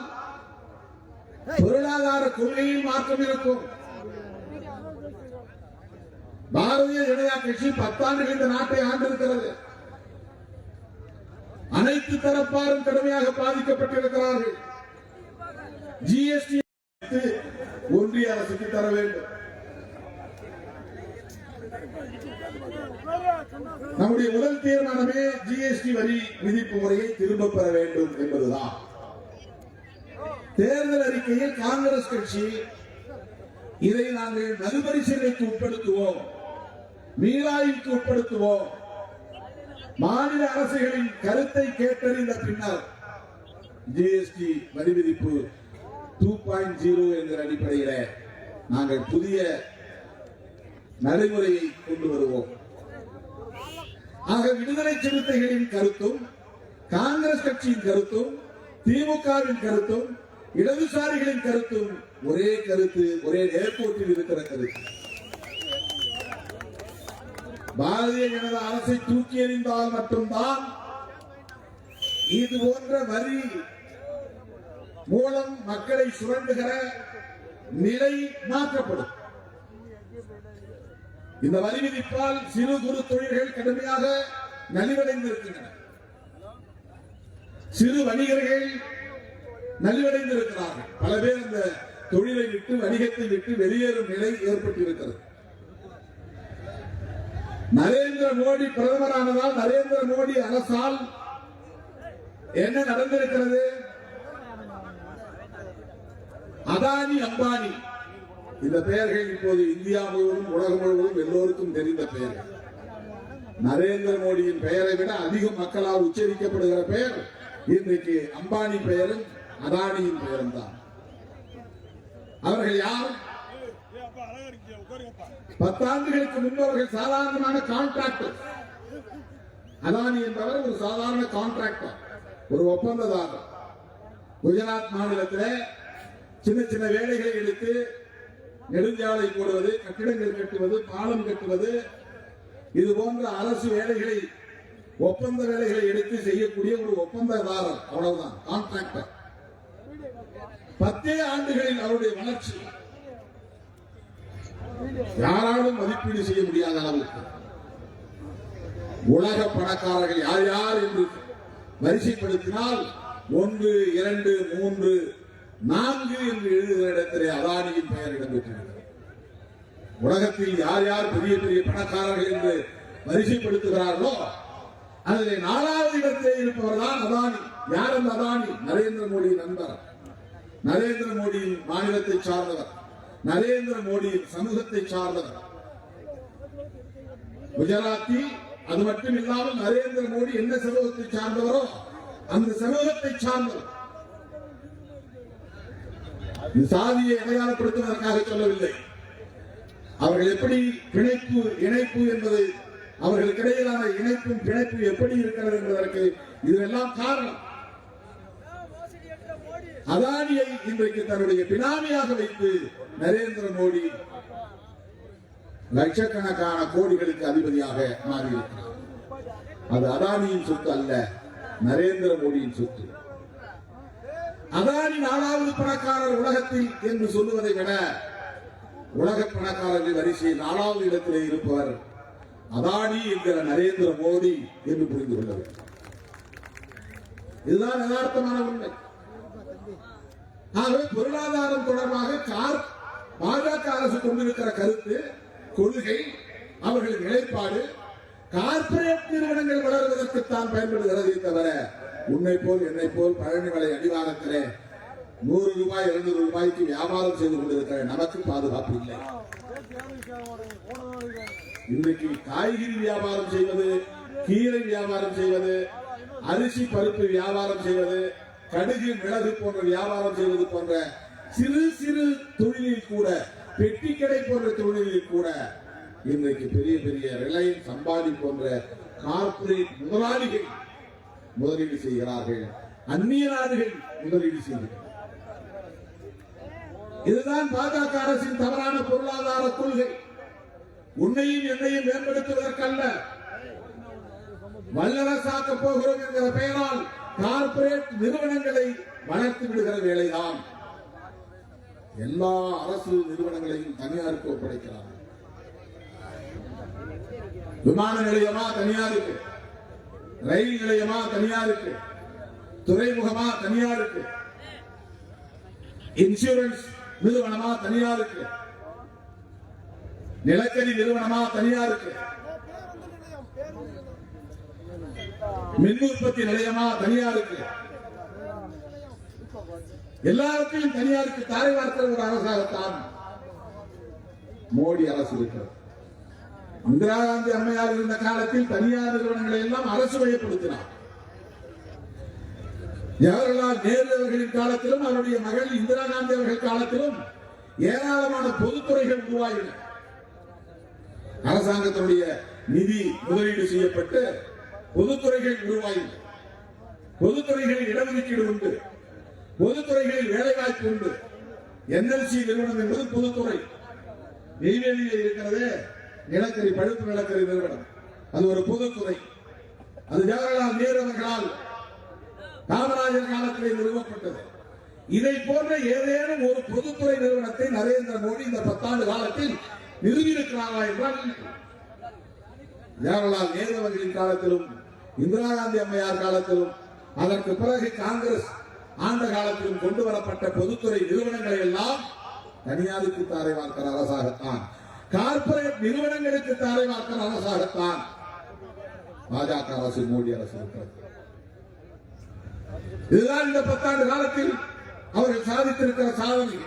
பொருளாதார கொள்கையில் மாற்றம் இருக்கும். பாரதிய ஜனதா கட்சி 10 ஆண்டுகள் இந்த நாட்டை ஆண்டிருக்கிறது. அனைத்து தரப்பாரும் கடுமையாக பாதிக்கப்பட்டிருக்கிறார்கள். ஜிஎஸ்டி ஒன்றிய அரசுக்கு தர வேண்டும். நம்முடைய முதல் தீர்மானமே ஜிஎஸ்டி வரி விதிப்பு முறையை திரும்ப பெற வேண்டும் என்பதுதான். தேர்தல் அறிக்கையில் காங்கிரஸ் கட்சி இதை நாங்கள் மறுபரிசீலனைக்கு உட்படுத்துவோம், மீளாய்வுக்கு உட்படுத்துவோம், மாநில அரசுகளின் கருத்தை கேட்டறிந்த பின்னர் ஜிஎஸ்டி வரி விதிப்பு 2.0 என்கிற அடிப்படையில் நாங்கள் புதிய நடைமுறையை கொண்டு வருவோம். ஆக விடுதலை சிறுத்தைகளின் கருத்தும் காங்கிரஸ் கட்சியின் கருத்தும் திமுகவின் கருத்தும் இடதுசாரிகளின் கருத்தும் ஒரே கருத்து, ஒரே நேர்கோட்டில் இருக்கிற கருத்து. பாரதிய ஜனதா அரசை தூக்கி எறிந்தால் மட்டும்தான் இது போன்ற வரி மூலம் மக்களை சுரண்டுகிற நிலை மாற்றப்படும். இந்த வரி விதிப்பால் சிறு குறு தொழில்கள் கடுமையாக நலிவடைந்திருக்கின்றன. சிறு வணிகர்கள் நலிவடைந்திருக்கிறார்கள். பல பேர் அந்த தொழிலை விட்டு, வணிகத்தை விட்டு வெளியேறும் நிலை ஏற்பட்டிருக்கிறது. நரேந்திர மோடி பிரதமரானதால், நரேந்திர மோடி அரசால் என்ன நடந்திருக்கிறது? அதானி, அம்பானி இந்த பெயர்கள் இப்போது இந்தியா முழுவதும், உலகம் முழுவதும் எல்லோருக்கும் தெரிந்த பெயர்கள். நரேந்திர மோடியின் பெயரை விட அதிகம் மக்களால் உச்சரிக்கப்படுகிற பெயர் இன்றைக்கு அம்பானி பெயரும் அதானியின் பெயரும் தான். அவர்கள் யார்? 10 ஆண்டுகளுக்கு முன்பவர்கள் சாதாரணமான கான்ட்ராக்டர். அதானி என்பவர் ஒரு சாதாரண கான்ட்ராக்டர், ஒரு ஒப்பந்ததாரர். குஜராத் மாநிலத்தில் சின்ன சின்ன வேலைகளை எடுத்து நெடுஞ்சாலை போடுவது, கட்டிடங்கள் கட்டுவது, பாலம் கட்டுவது, இது போன்ற அரசு வேலைகளை, ஒப்பந்த வேலைகளை எடுத்து செய்யக்கூடிய ஒரு ஒப்பந்ததாரர், அவ்வளவுதான், கான்ட்ராக்டர். 10 ஆண்டுகளில் அவருடைய வளர்ச்சி யாராலும் மதிப்பீடு செய்ய முடியாத அளவுக்கு உலக பணக்காரர்கள் யார் யார் என்று வரிசைப்படுத்தினால் 1, 2, 3, 4 என்று எழுதுகிற இடத்திலே அதானியின் பெயர் இடம்பெற்றிருக்கிறது. உலகத்தில் யார் யார் பெரிய பெரிய பணக்காரர்கள் என்று வரிசைப்படுத்துகிறார்களோ அதில் 4வது இடத்திலே இருப்பவர் தான் அதானி. யார் அந்த அதானி? நரேந்திர மோடி நண்பர், நரேந்திர மோடியின் மாநிலத்தை சார்ந்தவர், நரேந்திர மோடியின் சமூகத்தை சார்ந்தவர், குஜராத்தி. அது மட்டும் இல்லாமல் நரேந்திர மோடி என்ன சமூகத்தை சார்ந்தவரோ அந்த சமூகத்தை சார்ந்தவர். சாதியை அடையாளப்படுத்துவதற்காக சொல்லவில்லை. அவர்கள் எப்படி பிணைப்பு, இணைப்பு என்பது, அவர்களுக்கிடையிலான இணைப்பும் பிணைப்பு எப்படி இருக்கிறது என்பதற்கு இதெல்லாம் காரணம். அதானியை இன்றைக்கு தன்னுடைய பினாமியாக வைத்து நரேந்திர மோடி லட்சக்கணக்கான கோடிகளுக்கு அதிபதியாக மாறியிருக்கிறார். அது அதானியின் சொத்து அல்ல, நரேந்திர மோடியின் சொத்து. அதானி 4வது பணக்காரர் உலகத்தில் என்று சொல்லுவதை விட உலக பணக்காரர்கள் வரிசையில் 4வது இடத்திலே இருப்பவர் அதானி என்கிற நரேந்திர மோடி என்று புரிந்து கொள்ள வேண்டும். இதுதான் யதார்த்தமான உண்மை. ஆகவே பொருளாதாரம் தொடர்பாக பாஜக அரசு கொண்டிருக்கிற கருத்து, கொள்கை, அவர்களின் நிலைப்பாடு கார்ப்பரேட் நிறுவனங்கள் வளர்வதற்குத்தான் பயன்படுகிறது தவிர உன்னை போல் என்னை போல் பழனிமலை அடிவாரத்திலே 100 ரூபாய் 200 ரூபாய்க்கு வியாபாரம் செய்து கொண்டிருக்கிற நமக்கு பாதுகாப்பு இல்லை. இன்றைக்கு காய்கறி வியாபாரம் செய்வது, கீரை வியாபாரம் செய்வது, அரிசி பருப்பு வியாபாரம் செய்வது, கடுகு மிளகு போன்ற வியாபாரம் செய்வது போன்ற சிறு சிறு தொழிலில் கூட, பெட்டி கடை போன்ற தொழிலில் கூட இன்றைக்கு பெரிய பெரிய ரிலையன்ஸ், அம்பானி போன்ற கார்ப்பரேட் முதலாளிகள் முதலீடு செய்கிறார்கள். அந்நிய நாடுகள் முதலீடு செய்கிறார்கள். இதுதான் பாஜக அரசின் தவறான பொருளாதார கொள்கை. உன்னையும் என்னையும் மேம்படுத்துவதற்கல்ல, வல்லரசாக்க போகிறோம் என்கிற பெயரால் கார்ப்பரேட் நிறுவனங்களை வளர்த்து விடுகிற வேலைதான். எல்லா அரசு நிறுவனங்களையும் தனியாருக்கு ஒப்படைக்கிறார்கள். விமான நிலையமா தனியாருக்கு, ரயில் நிலையமா தனியாருக்கு, துறைமுகமா தனியாருக்கு, இன்சூரன்ஸ் நிறுவனமா தனியாருக்கு, நிலக்கரி நிறுவனமா தனியாருக்கு, மின் உற்பத்தி நிலையமா தனியாருக்கு, எல்லாவற்றையும் தனியாருக்கு தாரை வார்க்கிற ஒரு அரசாகத்தான் மோடி அரசு இருக்கிறது. இந்திரா காந்தி அம்மையார் இருந்த காலத்தில் தனியார் நிறுவனங்களை எல்லாம் அரசு வயப்படுத்தினார். ஜவஹர்லால் நேரு அவர்களின் காலத்திலும் அவருடைய மகள் இந்திரா காந்தி அவர்கள் காலத்திலும் ஏராளமான பொதுத்துறைகள் உருவாகின. அரசாங்கத்தினுடைய நிதி முதலீடு செய்யப்பட்டு பொதுத்துறைகள் உருவாகின. பொதுத்துறைகளில் இடஒதுக்கீடு உண்டு, பொதுத்துறைகளில் வேலைவாய்ப்பு உண்டு. என்எல்சி நிறுவனம் என்பது பொதுத்துறை. நெய்வேலியில் இருக்கிறது நிலக்கரி, பழுப்பு நிலக்கரி நிறுவனம், அது ஒரு பொதுத்துறை. அது ஜவஹர்லால் நேரு அவர்களால் காமராஜர் காலத்தில் நிறுவப்பட்டது. இதை போன்ற ஏதேனும் ஒரு பொதுத்துறை நிறுவனத்தை நரேந்திர மோடி இந்த 10 ஆண்டு காலத்தில் நிறுவியிருக்கிறாரா என்றால், ஜவஹர்லால் நேரு அவர்களின் காலத்திலும் இந்திரா காந்தி அம்மையார் காலத்திலும் அதற்கு பிறகு காங்கிரஸ் ஆண்ட காலத்திலும் கொண்டு வரப்பட்ட பொதுத்துறை நிறுவனங்களை எல்லாம் தனியாருக்கு தாரை வார்க்கிற அரசாகத்தான், கார்ப்பரேட் நிறுவனங்களுக்கு தாரை வார்க்கிற அரசாகத்தான் பாஜக அரசு, மோடி அரசு இருக்கிறது. இதுதான் இந்த 10 ஆண்டு காலத்தில் அவர்கள் சாதித்திருக்கிற சாதனை.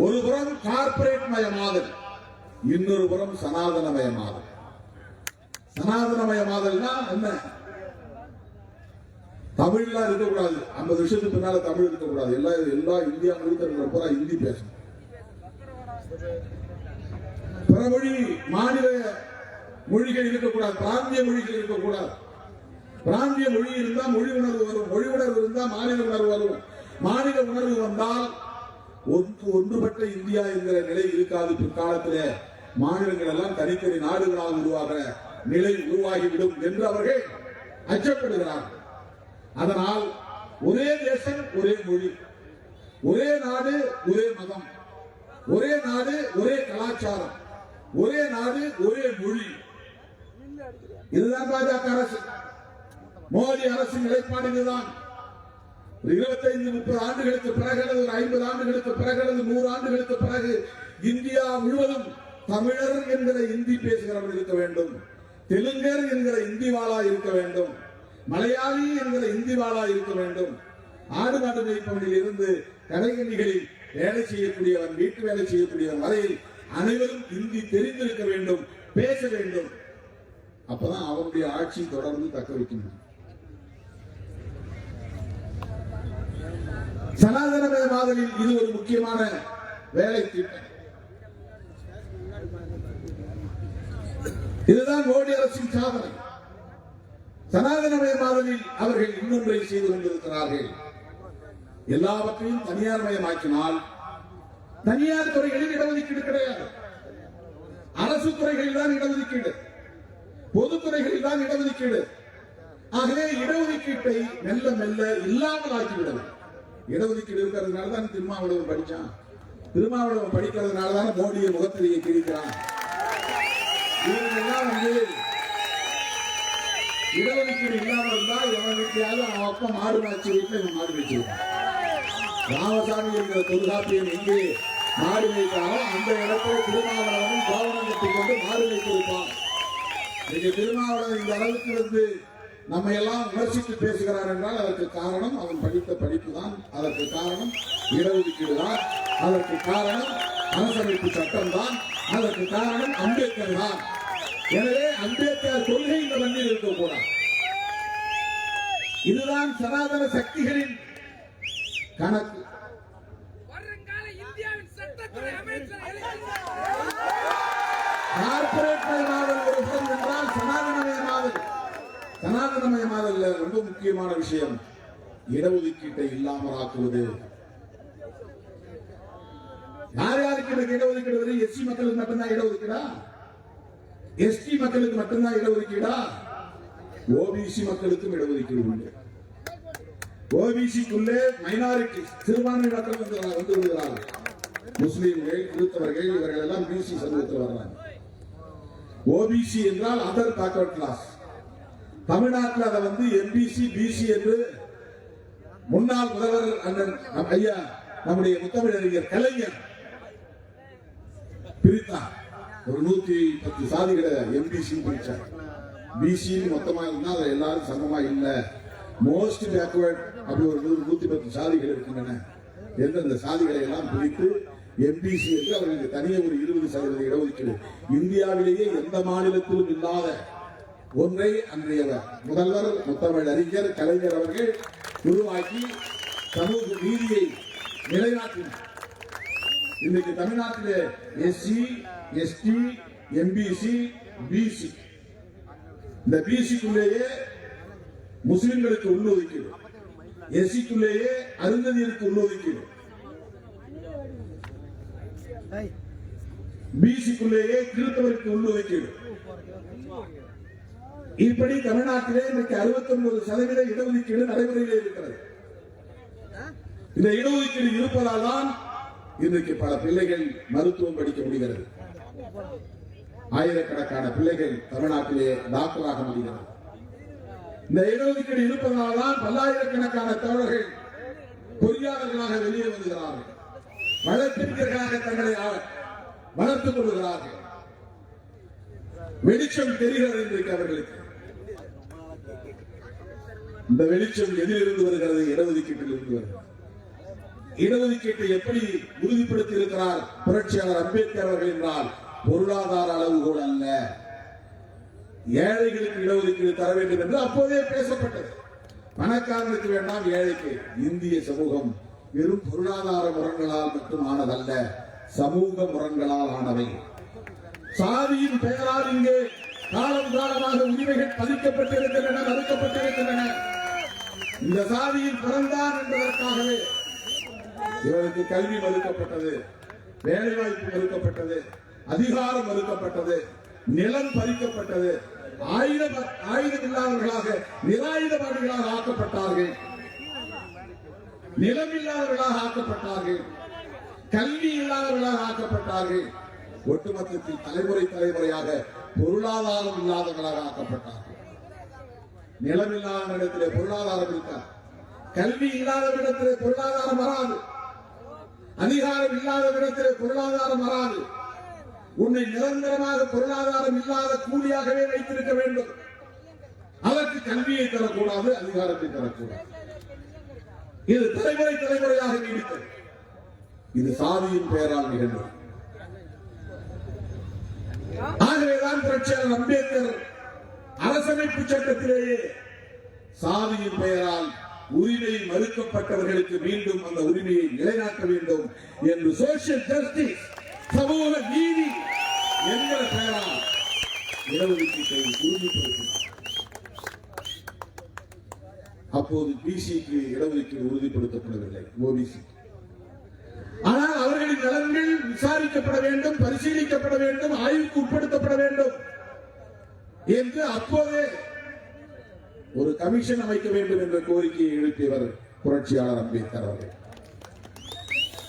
ஒரு புறம் கார்ப்பரேட் மயமாதல், இன்னொரு புறம் சனாதனமயமாதல். சனாதனமயமாதல்னா என்ன? தமிழ்லாம் இருக்கக்கூடாது, 50 வருஷத்துக்கு பின்னால தமிழ் இருக்கக்கூடாது, எல்லா இந்தியா முழுக்க இருக்கிற பூரா ஹிந்தி பேசணும். பிறமொழி மாநில மொழிகள் இருக்கக்கூடாது, பிராந்திய மொழிகள் இருக்கக்கூடாது. பிராந்திய மொழி இருந்தால் மொழி உணர்வு வரும், மொழி உணர்வு இருந்தால் மாநில உணர்வு வரும். மாநில உணர்வு வந்தால் ஒன்றுபட்ட இந்தியா என்கிற நிலை இருக்காது. பிற்காலத்திலே மாநிலங்கள் எல்லாம் தனித்தனி நாடுகளாக உருவாகிற நிலை உருவாகிவிடும் என்று அவர்கள் அச்சப்படுகிறார்கள். அதனால் ஒரே தேசம், ஒரே மொழி, ஒரே நாடு, ஒரே மதம், ஒரே நாடு, ஒரே கலாச்சாரம், ஒரே நாடு, ஒரே மொழி. இதுதான் பாஜக அரசு, மோடி அரசின் நிலைப்பாடு. இதுதான் 25-30 ஆண்டுகளுக்கு பிறகு, 50 ஆண்டுகளுக்கு பிறகு, 100 ஆண்டுகளுக்கு பிறகு இந்தியா முழுவதும் தமிழர் என்கிற இந்தி பேசுகிறவர்கள் இருக்க வேண்டும், தெலுங்கர் என்கிற இந்தி வாழா இருக்க வேண்டும், மலையாளி என்கிற இந்தி வாழா இருக்க வேண்டும். ஆடு மாடு மேய்ப்பவனில் இருந்து கடைகணிகளில் வேலை செய்யக்கூடியவன், வீட்டு வேலை செய்யக்கூடியவன் வரையில் அனைவரும் இந்தி தெரிந்திருக்க வேண்டும், பேச வேண்டும். அப்பதான் அவருடைய ஆட்சி தொடர்ந்து தக்க வைக்க முடியும். சனாதனமயமாதலில் இது ஒரு முக்கியமான வேலை திட்டம். இதுதான் மோடி அரசின் சாதனை. சனாதனமயமாதலில் அவர்கள் இன்னொன்றை செய்து கொண்டிருக்கிறார்கள். எல்லாவற்றையும் தனியார் மயமாக்கினால் தனியார் துறைகளில் இடஒதுக்கீடு கிடையாது, அரசு துறைகளில் தான் இடஒதுக்கீடு, பொதுத்துறைகளில் தான் இடஒதுக்கீடு. ஆகவே இடஒதுக்கீட்டை மெல்ல மெல்ல இல்லாமல் ஆக்கிவிடவும். இடஒதுக்கீடு இருக்கிறதுனால தான் திருமாவளவன் படிச்சான், திருமாவளவன் படிக்கிறதுனால தான் மோடியை முகத்திலேயே கிழிக்கிறான். இவர்களெல்லாம் இடஒதுக்கீடு இல்லாம இருந்தா எவன் வீட்டையாவது அவன் அப்பா மாடு மேய்ச்சி வீட்டுல இவன் மாடு மேய்ச்சிருக்கான். ராமசாமி என்கிற தொல்காப்பியன் எங்கே மாடு மேய்த்தாலும் அந்த இடத்துல திருமாவளவன் கோவணம் கட்டிக் கொண்டு மாடு மேய்த்திருப்பான். இன்னைக்கு திருமாவளவன் இந்த அளவுக்கு வந்து நம்ம எல்லாம் விமர்சித்து பேசுகிறார் என்றால் அதற்கு காரணம் அவன் படித்த படிப்பு தான், அதற்கு காரணம் இடஒதுக்கீடு தான், அதற்கு காரணம் அரசமைப்பு சட்டம் தான், அதற்கு காரணம் அம்பேத்கர் தான். எனவே அம்பேத்கர் கொள்கை இந்த மண்ணில் இருக்கக்கூடாது. இதுதான் சனாதன சக்திகளின் கணக்கு. கார்பரேட் மயமாதல் ஒரு புறம் என்றால் சனாதனமயமாதல் ரொம்ப முக்கியமான விஷயம். இடஒதுக்கீட்டை இல்லாமல் ஆக்குவது. யார் யாருக்கு இடஒதுக்கீடு வரை? எஸ்சி மக்களுக்கு மட்டும்தான் இடஒதுக்கீடா? எஸ்டி மக்களுக்கு மட்டும்தான் இடஒதுக்கீடா? ஓபிசி மக்களுக்கும் இடஒதுக்கீடு உண்டு. ஓபிசிக்குள்ளே மைனாரிட்டி சிறுபான்மை மக்கள் வந்து விடுகிறார்கள். முஸ்லீம்கள், கிறிஸ்தவர்கள், இவர்கள் எல்லாம் பிசி சமூகத்தில் வர்றாங்க. ஓபிசி என்றால் அதர் பேக்வர்ட் கிளாஸ். தமிழ்நாட்டில் அதை வந்து எம்பிசி பிசி என்று முன்னாள் முதல்வர் அண்ணன் ஐயா நம்முடைய முத்தமிழறிஞர் கலைஞர் பிரித்தார். ஒரு 110 சாதிகளை எம்பிசி பிரிச்சார். பிசி மொத்தமா இருந்தா அதை எல்லாரும் சமமா இல்ல, மோஸ்ட் பேக்வர்ட் அப்படி ஒரு 110 சாதிகள் இருக்கின்றன. எந்தெந்த சாதிகளை எல்லாம் பிரித்து எம்பிசி என்று அவர்களுக்கு தனியே ஒரு 20% இடஒதுக்கீடு. இந்தியாவிலேயே எந்த மாநிலத்திலும் இல்லாத ஒன்றை அன்றைய முதல்வர் முத்தமிழ் அறிஞர் கலைஞர் அவர்கள் உருவாக்கி சமூக நீதியை நிலைநாட்டினார். இன்றைக்கு தமிழ்நாட்டிலே எஸ்சி, எஸ்டி, எம்பிசி, பிசி, இந்த பிசிக்குள்ளேயே முஸ்லிம்களுக்கு உள்ளொதுக்கீடு, எஸ்சிக்குள்ளேயே அருந்ததியருக்கு உள்ளொதுக்கீடு, பிசிக்குள்ளேயே கிறிஸ்தவருக்கு உள்ளொதுக்கீடு. இப்படி தமிழ்நாட்டிலே இன்றைக்கு 69% இடஒதுக்கீடு நடைமுறையில் இருக்கிறது. இந்த இடஒதுக்கீடு இருப்பதால் தான் இன்றைக்கு பல பிள்ளைகள் மருத்துவம் படிக்க முடிகிறது. ஆயிரக்கணக்கான பிள்ளைகள் தமிழ்நாட்டிலே டாக்டராக முடிகிறது. இந்த இடஒதுக்கீடு இருப்பதால் தான் பல்லாயிரக்கணக்கான தோழர்கள் பொறியாளர்களாக வெளியே வருகிறார்கள். வழக்கறிஞர்களாக தங்களை வளர்த்துக் கொள்கிறார்கள். வெளிச்சம் தெரிகிறது இன்றைக்கு அவர்களுக்கு. இந்த வெளிச்சம் எதிலிருந்து வருகிறது? இடஒதுக்கீட்டில் இருந்து வருகிறது. இடஒதுக்கீட்டை எப்படி உறுதிப்படுத்தி இருக்கிறார் புரட்சியாளர் அம்பேத்கர் அவர்கள் என்றால் பொருளாதார அளவுகோல் அல்ல, ஏழைகளுக்கு இடஒதுக்கீடு தர வேண்டும் என்று அப்போதே பேசப்பட்டது. பணக்காரனுக்கு வேண்டாம், ஏழைக்கு. இந்திய சமூகம் வெறும் பொருளாதார முரண்களால் மட்டும் ஆனதல்ல, சமூக முரண்களால் ஆனவை. சாதியின் பெயரால் இங்கே காலம் காலமாக உரிமைகள் பதிக்கப்பட்டிருக்கின்றன, மறுக்கப்பட்டிருக்கின்றன. இந்த சாதியில் பிறந்தான் என்பதற்காகவே இவருக்கு கல்வி மறுக்கப்பட்டது, வேலைவாய்ப்பு மறுக்கப்பட்டது, அதிகாரம் மறுக்கப்பட்டது, நிலம் பறிக்கப்பட்டது, ஆயுதம் இல்லாதவர்களாக நிராயுதபாணிகளாக ஆக்கப்பட்டார்கள், நிலம் இல்லாதவர்களாக ஆக்கப்பட்டார்கள், கல்வி இல்லாதவர்களாக ஆக்கப்பட்டார்கள். ஒட்டுமொத்தத்தில் தலைமுறையாக பொருளாதாரம் இல்லாதவர்களாக ஆக்கப்பட்டார்கள். நிலம் இல்லாத இடத்திலே பொருளாதாரம் இருக்காது, கல்வி இல்லாத இடத்திலே பொருளாதாரம் வராது, அதிகாரம் இல்லாத இடத்திலே பொருளாதாரம் வராது. உன்னை நிரந்தரமாக பொருளாதாரம் இல்லாத கூலியாகவே வைத்திருக்க வேண்டும். அதற்கு கல்வியை தரக்கூடாது, அதிகாரத்தை தரக்கூடாது. இது தலைமுறையாக நீடித்தது. இது சாதியின் பெயரால் நிகழ்ந்தது. ஆகவேதான் புரட்சியாளர் அம்பேத்கர் அரசமைப்பு சட்டத்திலேயே சாதியின் பெயரால் உரிமை மறுக்கப்பட்டவர்களுக்கு மீண்டும் அந்த உரிமையை நிலைநாட்ட வேண்டும் என்று சோசியல் ஜஸ்டிஸ், சமூக நீதி என்கிற பெயரால் இடஒதுக்கீட்டை உறுதிப்படுத்தினார். அப்போது பிசிக்கு இடஒதுக்கீடு உறுதிப்படுத்தப்படவில்லை, ஓபிசி. ஆனால் அவர்களின் நலன்கள் விசாரிக்கப்பட வேண்டும், பரிசீலிக்கப்பட வேண்டும், ஆய்வுக்கு உட்படுத்தப்பட வேண்டும் என்று அப்போதே ஒரு கமிஷன் அமைக்க வேண்டும் என்ற கோரிக்கையை எழுப்பியவர் புரட்சியாளர் அம்பேத்கர் அவர்கள்.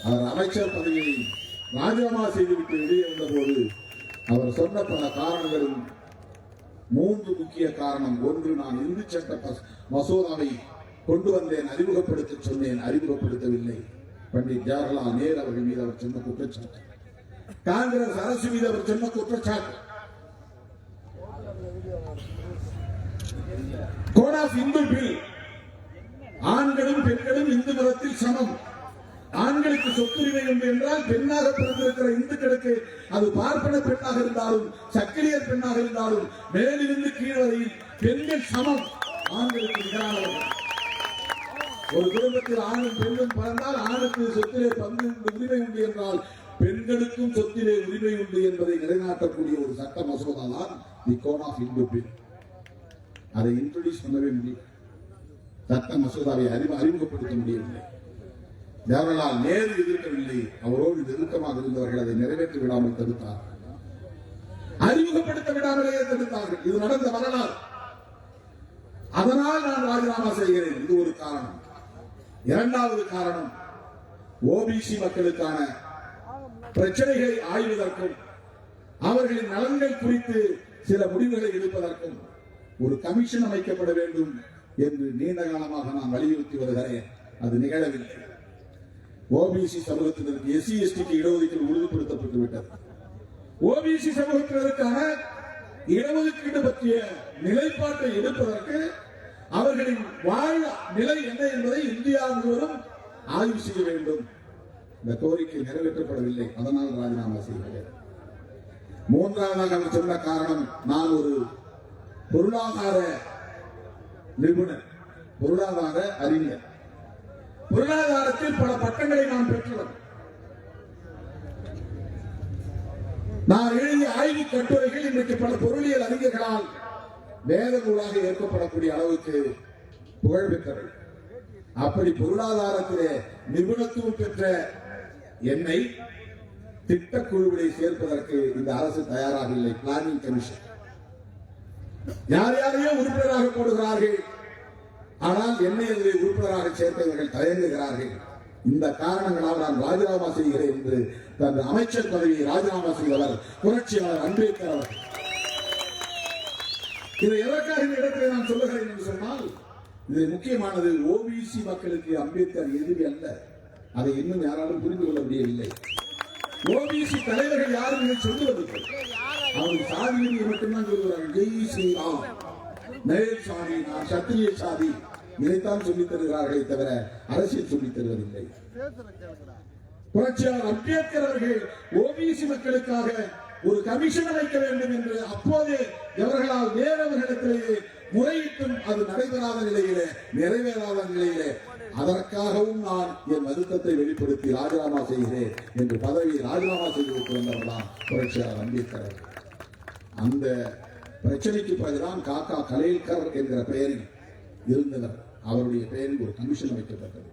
அவர் அமைச்சர் பதவியை ராஜினாமா செய்துவிட்டு வெளியே வந்த போது அவர் சொன்ன பல காரணங்களும் மூன்று முக்கிய காரணம். ஒன்று, நான் இந்து சட்ட மசோதாவை கொண்டு வந்தேன், அறிமுகப்படுத்த சொன்னேன், அறிமுகப்படுத்தவில்லை. பண்டிட் ஜவஹர்லால் நேரு அவர்கள் மீது அவர் சொன்ன குற்றச்சாட்டு, காங்கிரஸ் அரசு மீது அவர் சொன்ன குற்றச்சாட்டு, கோட் ஆஃப் இந்து பில், ஆண்களும் பெண்களும் இந்து மதத்தில் சமம், ஆண்களுக்கு சொத்துரிமை உண்டு என்றால் பெண்ணாக பிறந்திருக்கிற இந்துக்களுக்கு, அது பார்ப்பன பெண்ணாக இருந்தாலும் சக்கிலியர் பெண்ணாக இருந்தாலும் மேலிருந்து கீழ் வரையில் பெண்கள் சமம், ஆண்களுக்கு நிகரானவர்கள். ஒரு குடும்பத்தில் ஆணும் பெண்ணும் பிறந்தால் ஆணுக்கு சொத்திலே பங்கு உரிமை உண்டு என்றால் பெண்களுக்கும் சொத்திலே உரிமை உண்டு என்பதை நிலைநாட்டக்கூடிய ஒரு சட்ட மசோதா தான் தி கோட் ஆஃப் இந்து பில். அதை இன்ட்ரோடியூஸ் பண்ணவே முடியும், சட்ட மசோதாவை அறிமுகப்படுத்த முடியவில்லை. ஜவஹர்லால் நேரு எதிர்க்கவில்லை, அவரோடு நெருக்கமாக இருந்தவர்கள் அதை நிறைவேற்றி விடாமல் தடுத்தார்கள், அறிமுகப்படுத்த விடாமலேயே தடுத்தார்கள். இது நடந்த வரலாறு. அதனால் நான் ராஜினாமா செய்கிறேன். இது ஒரு காரணம். இரண்டாவது காரணம், ஓபிசி மக்களுக்கான பிரச்சனைகளை ஆய்வதற்கும் அவர்களின் நலன்கள் குறித்து சில முடிவுகளை எடுப்பதற்கும் ஒரு கமிஷன் அமைக்கப்பட வேண்டும் என்று நீண்ட காலமாக நான் வலியுறுத்தி வருகிறேன். அது நிகழவில்லை. ஓபிசி சமூகத்தினருக்கு, எஸ்சி எஸ்டிக்கு இடஒதுக்கீடு உறுதிப்படுத்தப்பட்டு விட்டது. ஓபிசி சமூகத்தினருக்கான இடஒதுக்கீடு பற்றிய நிலைப்பாட்டை எடுப்பதற்கு அவர்களின் வாழ் நிலை என்ன என்பதை இந்தியா முழுவதும் ஆய்வு செய்ய வேண்டும். இந்த கோரிக்கை நிறைவேற்றப்படவில்லை. அதனால் ராஜினாமா செய்கிறேன். மூன்றாவதாக அவர் சொன்ன காரணம், நான் ஒரு பொருளாதார நிபுணர், பொருளாதார அறிஞர், பொருளாதாரத்தில் பல பட்டங்களை நான் பெற்றவர். நான் எழுதிய ஆய்வு கட்டுரைகள் இன்றைக்கு பல பொருளியல் அறிஞர்களால் வேத நூலாக ஏற்கப்படக்கூடிய அளவுக்கு புகழ் பெற்றவை. அப்படி பொருளாதாரத்திலே நிபுணத்துவம் பெற்ற என்னை திட்டக்குழுவிலே சேர்ப்பதற்கு இந்த அரசு தயாராக இல்லை. பிளானிங் கமிஷன் யார் யாரையோ உறுப்பினராக போடுகிறார்கள், ஆனால் என்னை அதில் உறுப்பினராக சேர்ப்பவர்கள் தயங்குகிறார்கள். இந்த காரணங்களால் நான் ராஜினாமா செய்கிறேன் என்று தன் அமைச்சர் பதவியை ராஜினாமா செய்தவர் புரட்சியாளர் அம்பேத்கர் அவர்கள். இதை எதற்காக இந்த இடத்திலே நான் சொல்லுகிறேன் என்று சொன்னால், இது முக்கியமானது. ஓபிசி மக்களுக்கு அம்பேத்கர் எதிரி அல்ல. அதை இன்னும் யாராலும் புரிந்து கொள்ள முடியவில்லை. ஓபிசி தலைவர்கள் யாரும் இதை சொல்லுவதில்லை. அவர்கள் சாதியை மட்டும்தான் சொல்லுகிறார்கள். ஜெய் ஸ்ரீராம், மேல் சாதி, நான் சத்திரிய சாதி, இதைத்தான் சொல்லித் தருகிறார்களே தவிர அரசியல் சொல்லித் தருவதில்லை. புரட்சியாளர் அம்பேத்கர் அவர்கள் ஓபிசி மக்களுக்காக ஒரு கமிஷன் அமைக்க வேண்டும் என்று அப்போதே ஜவஹர்லால் நேரு அவர்களிடத்திலேயே முறையிட்டும் அது நடைபெறாத நிலையிலே, நிறைவேறாத நிலையிலே, அதற்காகவும் நான் என் வருத்தத்தை வெளிப்படுத்தி ராஜினாமா செய்கிறேன் என்று பதவியை ராஜினாமா செய்துவிட்டு வந்தவர்தான் புரட்சியாளர் அம்பேத்கர். அந்த பிரச்சனைக்கு பிறகுதான் காக்கா கலேல்கர் என்கிற பெயரில் இருந்தவர், அவருடைய பெயரில் ஒரு கமிஷன் அமைக்கப்பட்டது.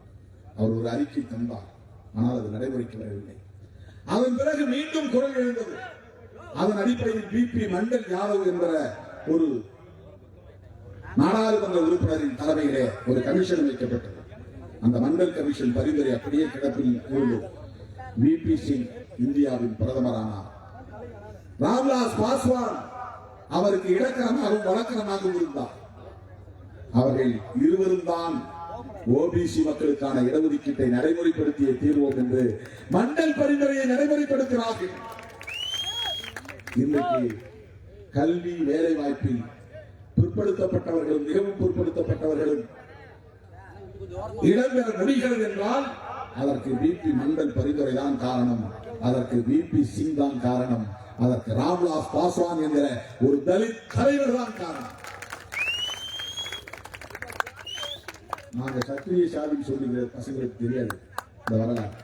அவர் ஒரு அறிக்கை தந்தார், ஆனால் அது நடைமுறைக்கு வரவில்லை. அதன் பிறகு மீண்டும் குரல் எழுந்தது. அதன் அடிப்படையில் பிபி மண்டல் யாதவ் என்ற ஒரு நாடாளுமன்ற உறுப்பினரின் தலைமையிலே ஒரு கமிஷன் அமைக்கப்பட்டது. அந்த மண்டல் கமிஷன் பரிந்துரை அப்படியே கிடப்பில் இருந்தது. விபி சிங் இந்தியாவின் பிரதமரானார். ராம்விலாஸ் பாஸ்வான் அவருக்கு இடக்கரமாகவும் வழக்கரமாகவும் இருந்தார். அவர்கள் இருவரும் தான் ஓபிசி மக்களுக்கான இடஒதுக்கீட்டை நடைமுறைப்படுத்திய தீர்வோம் என்று மண்டல் பரிந்துரையை நடைமுறைப்படுத்தினார்கள். இன்றைக்கு கல்வி, வேலை வாய்ப்பில் பிற்படுத்தப்பட்டவர்களும் மிகவும் பிற்படுத்தப்பட்டவர்களும் இடம்பெற முடிகிறது என்றால் அதற்கு விபி மண்டல் பரிந்துரை தான் காரணம், அதற்கு விபி சிங் தான் காரணம், அதற்கு ராம்விலாஸ் பாஸ்வான் என்கிற ஒரு தலித் தலைவர் தான் காரணம். நாங்க சத்திரிய சாதின்னு சொல்லுகிற பசங்களுக்கு தெரியாது இந்த வரலாறு.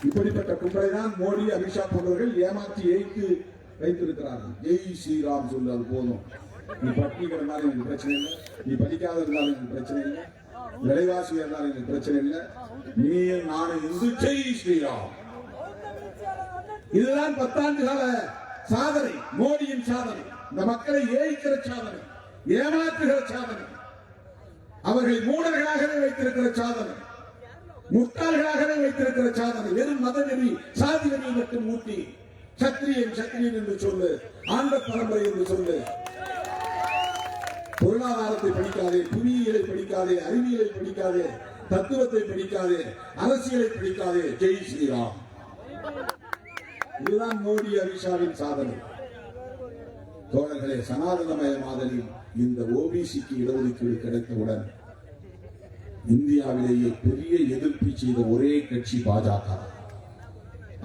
இப்படிப்பட்ட கும்பலை தான் மோடி, அமித்ஷா போன்றவர்கள் ஏமாற்றி ஏய்த்து வைத்திருக்கிறார்கள். ஜெய் ஸ்ரீராம் சொல்லு, அது போதும். நீ பட்டினி கிடந்தாலும் எனக்கு பிரச்சனை இல்லை, நீ படிக்காத இருந்தாலும் எனக்கு பிரச்சனை இல்லை, விலைவாசி இருந்தாலும் எனக்கு பிரச்சனை இல்லை, நீ நானும் இந்து, ஜெய் ஸ்ரீராம். இதுதான் 10 ஆண்டு கால சாதனை, மோடியின் சாதனை, இந்த மக்களை ஏய்க்கிற சாதனை, ஏமாற்றுகிற சாதனை, அவர்களை மூடர்களாகவே வைத்திருக்கிற சாதனை, முட்டாள்களாகவே வைத்திருக்கிற சாதனை, வெறும் மதவெறி, சாதி வெறி மட்டும் ஊட்டி சத்திரியன் சத்திரியன் என்று சொல்லு, ஆண்ட பரம்பரை என்று சொல்லு. பொருளாதாரத்தை படிக்காதே, புவியியலை படிக்காதே, அறிவியலை படிக்காதே, தத்துவத்தை படிக்காதே, அரசியலை படிக்காதே. ஜெய் ஸ்ரீராம். இதுதான் மோடி அமித்ஷாவின் சாதனை. தோழர்களே, சனாதனமயமாதலில் இந்த ஓபிசிக்கு இடஒதுக்கீடு கிடைத்தவுடன் இந்தியாவிலேயே பெரிய எதிர்ப்பு செய்த ஒரே கட்சி பாஜக.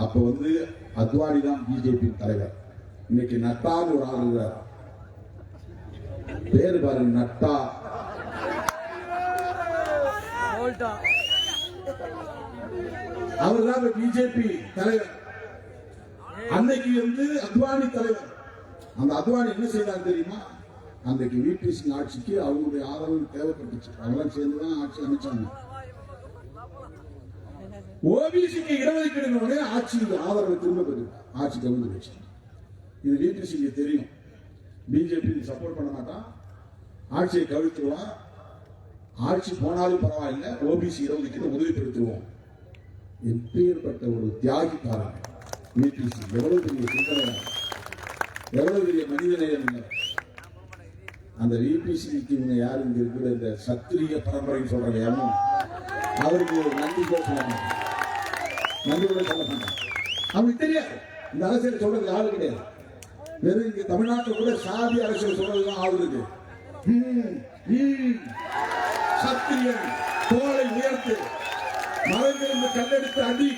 அப்ப அத்வானி தான் பிஜேபி தலைவர். இன்னைக்கு நட்டான்னு ஒரு ஆள் இருக்கிறார், பேரு பாருங்க, நட்டா. அவர் தான் பிஜேபி தலைவர். அன்னைக்கு அத்வானி தலைவர். அந்த அத்வானி என்ன செய்தார் தெரியுமா? அன்றைக்கு விபி சிங் ஆட்சிக்கு அவங்களுடைய ஆதரவு தேவைப்பட்டுச்சு. அவங்களாம் சேர்ந்துதான் ஆட்சி அமைச்சாங்க. ஓபிசிக்கு இடஒதுக்கீடு ஆட்சிக்கு ஆதரவு திரும்ப பெறுது, ஆட்சி கவிழ்ந்து வச்சு. இது விபி சிங் தெரியும். பிஜேபி சப்போர்ட் பண்ண மாட்டான், ஆட்சியை கவிழ்த்துருவான். ஆட்சி போனாலும் பரவாயில்லை, ஓபிசி இடஒதுக்கீடு உதவிப்படுத்துவோம். எப்பேற்பட்ட ஒரு தியாகிக்காரன் விபி சிங். எவ்வளவு பெரிய சிந்தனை, எவ்வளவு பெரிய மனிதநேயம் இல்லை. அந்த விபிசிக்கு யாரு இங்க இருக்கிற இந்த சத்திரிய பரம்பரைன்னு சொல்றாங்க, அவருக்கு நன்றி கூட சொல்ல மாட்டாங்க, நன்றி கூட சொல்ல மாட்டாங்க. அவங்களுக்கு தெரியாது இந்த அரசியல் சொல்றது ஆளு கிடையாது. வெறும் இங்க தமிழ்நாட்டில் கூட சாதி அரசியல் சொல்றதுதான் ஆள் இருக்கு. சத்திரியன் தோளை உயர்த்து, மரங்களிலிருந்து கல்லெடுத்து அடி,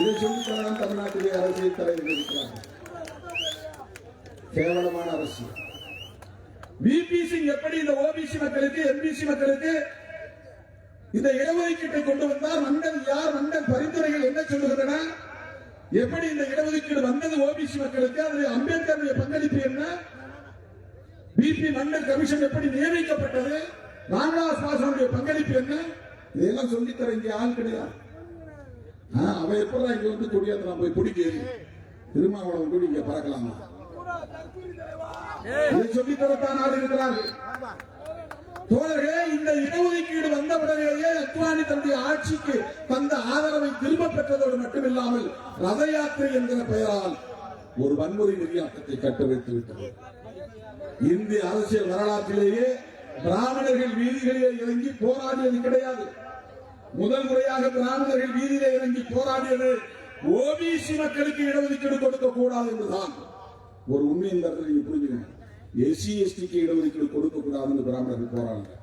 இதை சொல்லித்தான் தமிழ்நாட்டிலே அரசியல் தலைவர்கள் இருக்கிறார்கள். கேவலமான அரசியல். விபி சிங் எப்படி இந்த ஓபிசி மக்களுக்கு, எம்பிசி மக்களுக்கு இந்த இடஒதுக்கீட்டை கொண்டு வந்தார்? மண்டல் யார், மண்டல் பரிந்துரைகள் என்ன சொல்லுகின்றன? எப்படி இந்த இடஒதுக்கீடு வந்தது ஓபிசி மக்களுக்கு? அதில் அம்பேத்கருடைய பங்களிப்பு என்ன? பிபி மண்டல் கமிஷன் எப்படி நியமிக்கப்பட்டது? ராம்விலாஸ் பாஸ்வானுடைய பங்களிப்பு என்ன? இதெல்லாம் சொல்லித்தர இங்க ஆள் கிடையாது. அவன் எப்படா இங்க கொடியாத்தான் போய் பிடிக்க திருமாவளவன் கூட இங்க பறக்கலாமா? சொல்லித்தரத்தான் ஆள் இருக்கிறார்கள். தோழர்களே, இந்த இடஒதுக்கீடு வந்த உடனேயே அத்வானி தன்னுடைய ஆட்சிக்கு தந்த ஆதரவை திரும்ப பெற்றதோடு மட்டுமில்லாமல் ரத யாத்திரை என்கிற பெயரால் ஒரு வன்முறை வெறியாட்டத்தை கட்டவிழ்த்து விட்டது. இந்திய அரசியல் வரலாற்றிலேயே பிராமணர்கள் வீதிகளிலே இறங்கி போராடியது கிடையாது. முதல் முறையாக பிராமணர்கள் வீதியிலே இறங்கி போராடியது ஓபிசி மக்களுக்கு இடஒதுக்கீடு கொடுக்க கூடாது என்றுதான். ஒரு உண்மை இந்த இடத்துல நீங்க புரிஞ்சுக்கணும். எஸ்சி எஸ்டிக்கு இடஒதுக்கீடு கொடுக்க கூடாதுன்னு பிராமணர்கள் போராடல.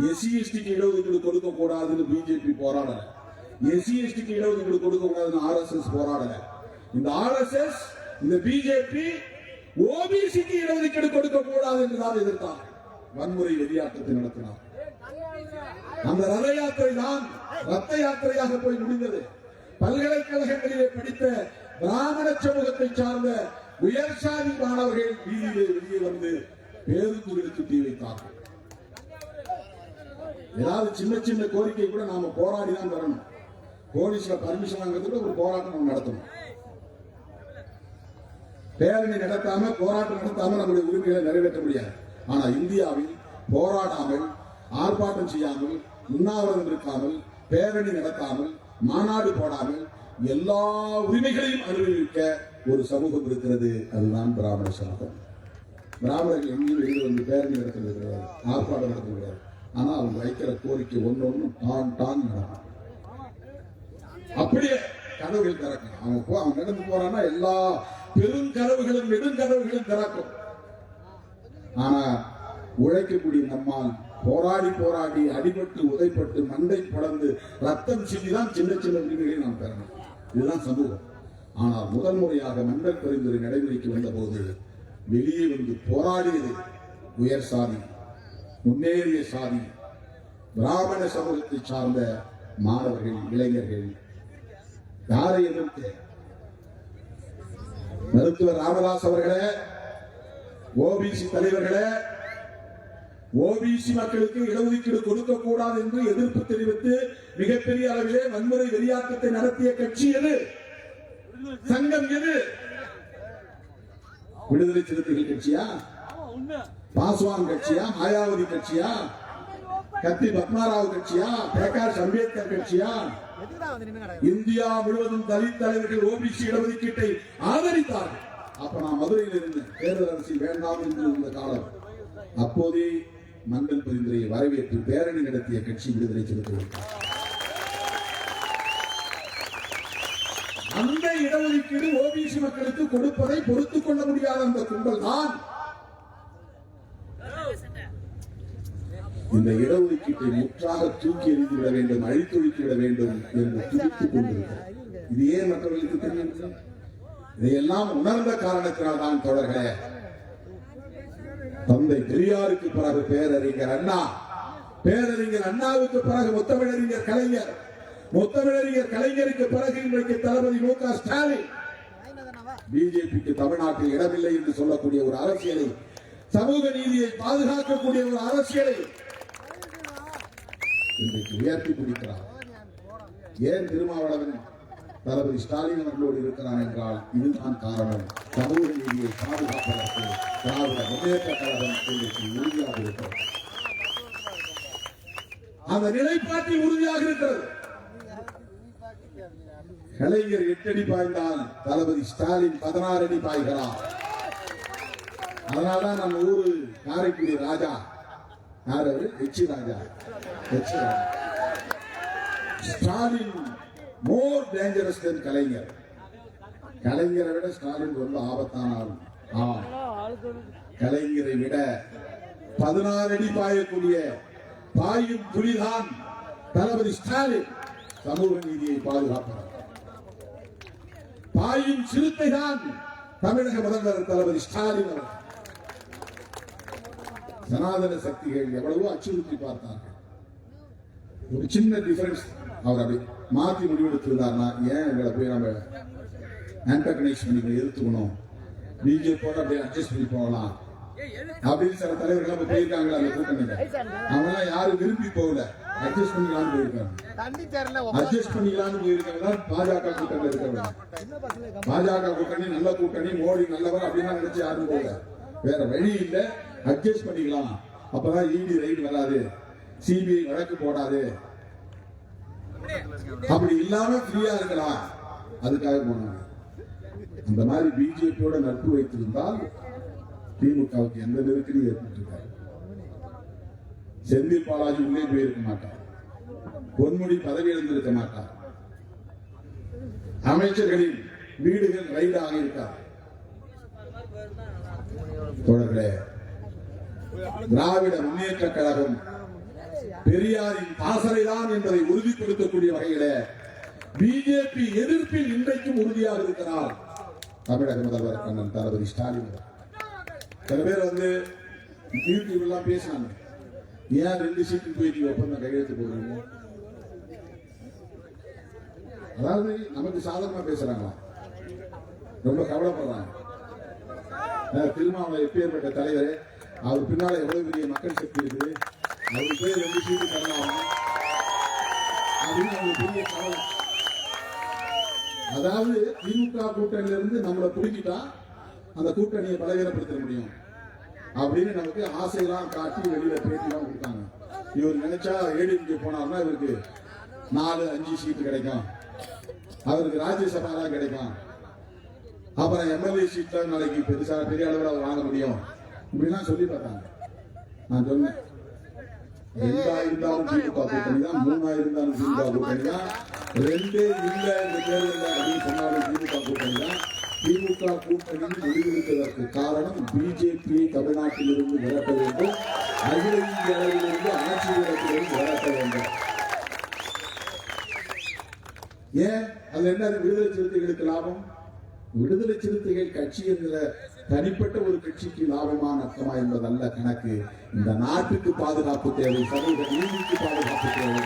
எஸ்சி எஸ்டிக்கு இடஒதுக்கீடு கொடுக்க கூடாதுன்னு பிஜேபி போராடல. எஸ்சி எஸ்டிக்கு இடஒதுக்கீடு கொடுக்க கூடாதுன்னு ஆர்எஸ்எஸ் போராடல. இந்த ஆர்எஸ்எஸ், இந்த பிஜேபி ஓபிசிக்கு இடஒதுக்கீடு கொடுக்க கூடாது என்றுதான் எதிர்த்தார். வன்முறை வெளியாட்டத்தை நடத்தினார். அந்த ரத யாத்திரை தான் ரத்த யாத்திரையாக போய் முடிந்தது. பல்கலைக்கழகங்களிலே படித்த பிராமண சமூகத்தை சார்ந்த உயர்சாதி மாணவர்கள் வீதியிலே வெளியே வந்து பேருந்துகளுக்கு தீ வைத்தார்கள். ஏதாவது சின்ன சின்ன கோரிக்கை கூட நாம போராடிதான் வரணும். போலீஸ்ல பர்மிஷன் வாங்குறதுக்கு ஒரு போராட்டம் நடத்தணும். பேரணி நடத்தாம, போராட்டம் நடத்தாம நம்முடைய உரிமைகளை நிறைவேற்ற முடியாது. ஆனா இந்தியாவில் போராடாமல், ஆர்ப்பாட்டம் செய்யாமல், உண்ணாவிரதம் இருக்காமல், பேரணி நடத்தாமல், மாநாடு போடாமல் எல்லா உரிமைகளையும் அனுபவிக்க ஒரு சமூகம் இருக்கிறது. அதுதான் பிராமண சமூகம். பிராமணர்கள் எங்கேயும் வெளியே வந்து பேரணி நடத்துறது கிடையாது, ஆர்ப்பாட்டம் நடத்துறது கிடையாது. ஆனா அவங்க வைக்கிற கோரிக்கை ஒன்னொன்னு டான் நடக்கும். அப்படியே கதவுகள் திறக்கும். அவன் நடந்து போறான்னா எல்லா பெருங்கதவுகளும் நெடுங்கதவுகளும் திறக்கும். ஆனா உழைக்கக்கூடிய நம்மால் போராடி போராடி அடிபட்டு உதைப்பட்டு மண்டை படந்து ரத்தம் சிந்திதான் சின்ன சின்ன உரிமைகளை நாம் பெறணும். இதுதான் சமூகம். ஆனால் முதல் முறையாக மண்டல் பரிந்துரை நடைமுறைக்கு வந்த போது வெளியே வந்து போராடியது உயர் சாதி, முன்னேறிய சாதி, பிராமண சமூகத்தை சார்ந்த மாணவர்கள், இளைஞர்கள். யாரை எதிர்த்து? மருத்துவர் ராமதாஸ் அவர்களே, ஓபிசி தலைவர்களே, ஓபிசி மக்களுக்கு இடஒதுக்கீடு கொடுக்க கூடாது என்று எதிர்ப்பு தெரிவித்து மிகப்பெரிய அளவிலே வன்முறை வெளியாட்டத்தை நடத்திய கட்சி எது? சங்கம் எது? விடுதலை சிறுத்தைகள் கட்சியா? பாஸ்வான் கட்சியா? மாயாவதி கட்சியா? கத்தி பத்மாராவ் கட்சியா? பிரகாஷ் அம்பேத்கர் கட்சியா? இந்தியா முழுவதும் தலித் தலைவர்கள் ஓபிசி இடஒதுக்கீட்டை ஆதரித்தார்கள். அப்ப நான் மதுரையில் இருந்து தேர்தல் அரசியல் வேண்டாம் என்று இருந்த காலம். அப்போதே மண்டல் பரிந்துரையை வரவேற்று பேரணி நடத்திய கட்சி விடுதலை சிறுத்தைகள். அந்த இடஒதுக்கீடு ஓபிசி மக்களுக்கு கொடுப்பதை பொறுத்துக் கொள்ள முடியாத அந்த கும்பல் தான் இந்த இடஒதுக்கீட்டை முற்றாக தூக்கி எறிந்துவிட வேண்டும், அழித்தொழித்துவிட வேண்டும் என்று துடித்துக் கொண்டிருக்கிறார். இது ஏன் மற்றவர்களுக்கு தெரியும்? இதையெல்லாம் உணர்ந்த காரணத்தினால் தான் தோழர்களே, தந்தை பெரியாருக்கு பிறகு பேரறிஞர் அண்ணா, பேரறிஞர் அண்ணாவுக்கு பிறகு முத்தமிழறிஞர் கலைஞர், முத்தமிழறிஞர் கலைஞருக்கு பிறகு இன்றைக்கு தளபதி மு.க. ஸ்டாலின். பிஜேபிக்கு தமிழ்நாட்டில் இடமில்லை என்று சொல்லக்கூடிய ஒரு அரசியலை, சமூக நீதியை பாதுகாக்கக்கூடிய ஒரு அரசியலை இன்றைக்கு உயர்த்தி பிடிக்கிறார். ஏன் திருமாவளவன் தளபதி ஸ்டாலின் அவர்களோடு இருக்கிறார் என்றால் இதுதான் காரணம். சமூக நீதியை பாதுகாப்பதற்கு திராவிட முன்னேற்ற கழகம் உறுதியாக இருக்கிறது. அந்த நிலைப்பாட்டில் உறுதியாக இருக்கிறது. கலைஞர் 8 அடி பாய்ந்தால் தளபதி ஸ்டாலின் 16 அடி பாய்கிறார். அதனால்தான் நம்ம ஊரு காரைக்குடி ராஜா யார்? எச்சி ராஜா. ஸ்டாலின் மோர் டேஞ்சரஸ் தென் கலைஞர். கலைஞரை விட ஸ்டாலின் ரொம்ப ஆபத்தான ஆள். கலைஞரை விட 16 அடி பாயக்கூடிய பாயும் புலிதான் தளபதி ஸ்டாலின். சமூக நீதியை பாதுகாப்பார். பாயும் சிறுத்தைதான் தமிழக முதல்வர் தளபதி ஸ்டாலின் அவர்கள். சனாதன சக்திகள் எவ்வளவோ அச்சுறுத்தி பார்த்தார்கள். ஒரு சின்ன டிஃபரன்ஸ், அவர் அப்படி மாற்றி முடிவெடுத்திருந்தார்னா, ஏன் எங்களை போய் நம்ம ஆன்டகனைஸ் பண்ணி எதிர்த்துக்கணும், பிஜேபியோட அப்படியே அட்ஜஸ்ட் பண்ணி போகலாம் அப்படின்னு சில தலைவர்கள் போயிருக்காங்களா அந்த கூட்டணியில. அவங்க எல்லாம் யாரும் விரும்பி போகல, அட்ஜஸ்ட் பண்ணிக்கலாம்னு போயிருக்காங்க. அட்ஜஸ்ட் பண்ணிக்கலாம்னு போயிருக்காங்க. பாஜக கூட்டணி இருக்கிறவங்க, பாஜக கூட்டணி நல்ல கூட்டணி, மோடி நல்லவர் அப்படின்னு நினைச்சு யாரும் போகல. வேற வழி இல்ல, அட்ஜஸ்ட் பண்ணிக்கலாம். அப்பதான் இடி ரைடு வராது, சிபிஐ வழக்கு போடாது, அப்படி இல்லாம ஃப்ரீயா இருக்கலாம், அதுக்காக போனாங்க. அந்த மாதிரி பிஜேபியோட நட்பு வைத்திருந்தால் திமுகவுக்கு எந்த நெருக்கடியும் ஏற்பட்டிருக்காரு. செந்தில் பாலாஜி உள்ளே போயிருக்க மாட்டார், பொன்முடி பதவி இழந்திருக்க மாட்டார், அமைச்சர்களின் வீடுகள் ரைடு ஆகியிருக்கார். தொடர்களே, திராவிட முன்னேற்ற கழகம் பெரியாரின் பாசறைதான் என்பதை உறுதிப்படுத்தக்கூடிய வகையில பிஜேபி எதிர்ப்பில் இன்றைக்கும் உறுதியாக இருக்கிறார் தமிழக முதல்வர் அண்ணன் தளபதி ஸ்டாலின். சில பேர் யூடியூப் எல்லாம் பேசினாங்க, ஏன் 2 சீட்டுக்கு போய் ஒப்பந்தம் கையெழுத்து போடுறீங்க? அதாவது நமக்கு சாதகமா பேசுறாங்களா, ரொம்ப கவலைப்படுறாங்க. திருமாவளவன் எப்பேற்பட்ட தலைவர், அவர் பின்னால எவ்வளவு பெரிய மக்கள் சக்தி இருக்குது, அவருக்கு போய் 2 சீட்டு தரலாம் அப்படின்னு அவங்க பெரிய கவலை. அதாவது திமுக கூட்டணியில இருந்து நம்மளை பிடிக்கிட்டா அந்த கூட்டணியை பலவீனப்படுத்த முடியும் அப்படின்னு நமக்கு ஆசையெல்லாம் காட்டி வெளியில பேட்டிலாம் கொடுத்தாங்க. இவர் நினைச்சா ஏடிஎம்கே போனார்னா இவருக்கு 4-5 சீட்டு கிடைக்கும், அவருக்கு ராஜ்யசபா தான் கிடைக்கும், அப்புறம் எம்எல்ஏ சீட் தான் நாளைக்கு பெரிய அளவில் அவர் வாங்க முடியும் இப்படிலாம் சொல்லி பார்த்தாங்க. நான் சொன்னேன், 2 இருந்தாலும் திமுக கூட்டணி தான், 3 இருந்தாலும் திமுக கூட்டணி தான், 2 இல்ல இந்த தேர்தல் அப்படின்னு சொன்னாலும் திமுக கூட்டணி தான். திமுக கூட்டணி முடிவெடுப்பதற்கு காரணம் பிஜேபியை தமிழ்நாட்டில் இருந்து விரட்ட வேண்டும், அகில இந்திய அளவிலிருந்து ஆட்சியிடத்திலிருந்து விரட்ட வேண்டும். ஏன் அது என்ன? விடுதலை சிறுத்தைகளுக்கு லாபம். விடுதலை சிறுத்தைகள் கட்சி என்கிற தனிப்பட்ட ஒரு கட்சிக்கு லாபமா நஷ்டமா என்பதல்ல கணக்கு. இந்த நாட்டுக்கு பாதுகாப்பு தேவை, சமூக நீதிக்கு பாதுகாப்பு தேவை.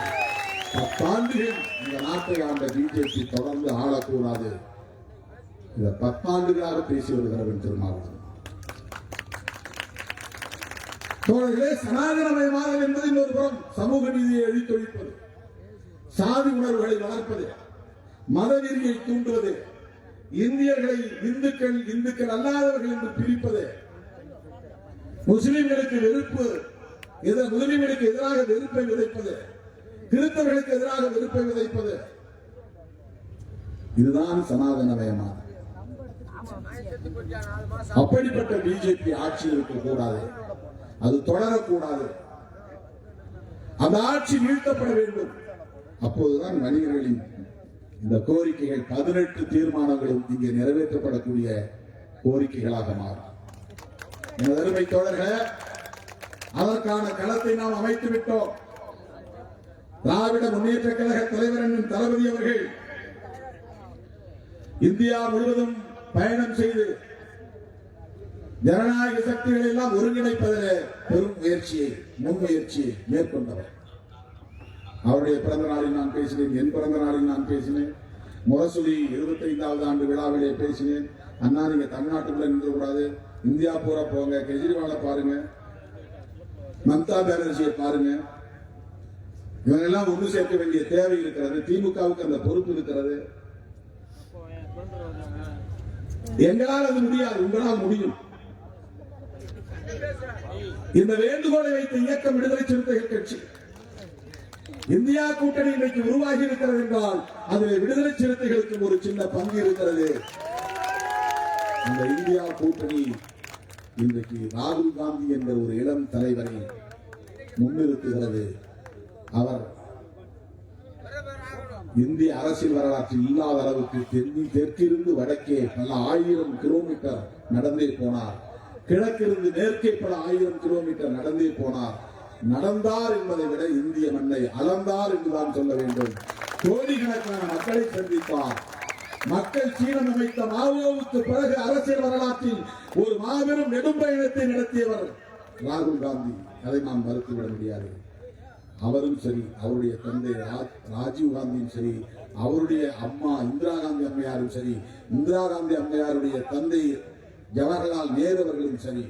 10 ஆண்டுகள் இந்த நாட்டை ஆண்ட பிஜேபி தொடர்ந்து ஆளக்கூடாது. இதை 10 ஆண்டுகளாக பேசி வருகிறவன் திருமாவளவன். தோழர்களே, சனாதனமயமாதல் என்பது இன்னொரு புறம், சமூக நீதியை அழித்தொழிப்பது, சாதி உணர்வுகளை வளர்ப்பது, மதவெறியை தூண்டுவது, இந்தியர்களை இந்துக்கள் அல்லாதவர்கள் என்று பிரிப்பது, முஸ்லிம்களுக்கு எதிராக வெறுப்பை விதைப்பது, கிறிஸ்தவர்களுக்கு எதிராக வெறுப்பை விதைப்பது, இதுதான் சனாதனமயமானது. அப்படிப்பட்ட பிஜேபி ஆட்சி இருக்கக்கூடாது, அது தொடரக்கூடாது. அந்த ஆட்சி வீழ்த்தப்பட வேண்டும். அப்போதுதான் வணிகர்களின் இந்த கோரிக்கைகள் 18 தீர்மானங்களும் இங்கே நிறைவேற்றப்படக்கூடிய கோரிக்கைகளாக மாறும். எனது அருமை தோழர்களே, அதற்கான களத்தை நாம் அமைத்து விட்டோம். திராவிட முன்னேற்ற கழக தலைவர் என்னும் தளபதி அவர்கள் இந்தியா முழுவதும் பயணம் செய்து ஜனநாயக சக்திகளை எல்லாம் ஒருங்கிணைப்பதில் பெரும் முன்முயற்சியை மேற்கொண்டவர். அவருடைய பிறந்த நாளில் நான் பேசினேன், என் பிறந்த நாளில் நான் பேசினேன், முரசொலி 25வது ஆண்டு விழாவிலே பேசினேன். அண்ணா, நீங்க தமிழ்நாட்டுக்குள்ள நின்று கூடாது, இந்தியா பூரா போங்க, கெஜ்ரிவாலை பாருங்க, மம்தா பானர்ஜியை பாருங்க, இவங்கெல்லாம் ஒன்று சேர்க்க வேண்டிய தேவை இருக்கிறது, திமுகவுக்கு அந்த பொறுப்பு இருக்கிறது. எங்களால் அது முடியாது, உங்களால் முடியும். இந்த வேண்டுகோளை வைத்த இயக்கம் விடுதலை சிறுத்தைகள் கட்சி. இந்தியா கூட்டணி இன்றைக்கு உருவாகி இருக்கிறது என்றால் அதில் விடுதலை சிறுத்தைகளுக்கு ஒரு சின்ன பங்கு இருக்கிறது. அந்த இந்தியா கூட்டணி இன்றைக்கு ராகுல் காந்தி என்ற ஒரு இளம் தலைவரை முன்னிறுத்துகிறது. அவர் இந்திய அரசியல் வரலாற்றில் இல்லாத அளவுக்கு தெற்கிருந்து வடக்கே பல 1000 கிலோமீட்டர் நடந்தே போனார். கிழக்கிருந்து மேற்கே பல 1000 கிலோமீட்டர் நடந்தே போனார். நடந்தார் என்பதை விட இந்திய மண்ணை அளந்தார் என்றுதான் சொல்ல வேண்டும். கோடிக்கணக்கான மக்களை சந்தித்தார். மக்கள் சீனம் அமைத்த மாவோவுக்கு பிறகு அரசியல் வரலாற்றில் ஒரு மாபெரும் நெடும்பயணத்தை நடத்தியவர் ராகுல் காந்தி. அதை நாம் மறுத்துவிட முடியாது. அவரும் சரி, அவருடைய தந்தை ராஜீவ் காந்தியும் சரி, அவருடைய அம்மா இந்திரா காந்தி அம்மையாரும் சரி, இந்திரா காந்தி அம்மையாருடைய தந்தை ஜவஹர்லால் நேரு அவர்களும் சரி,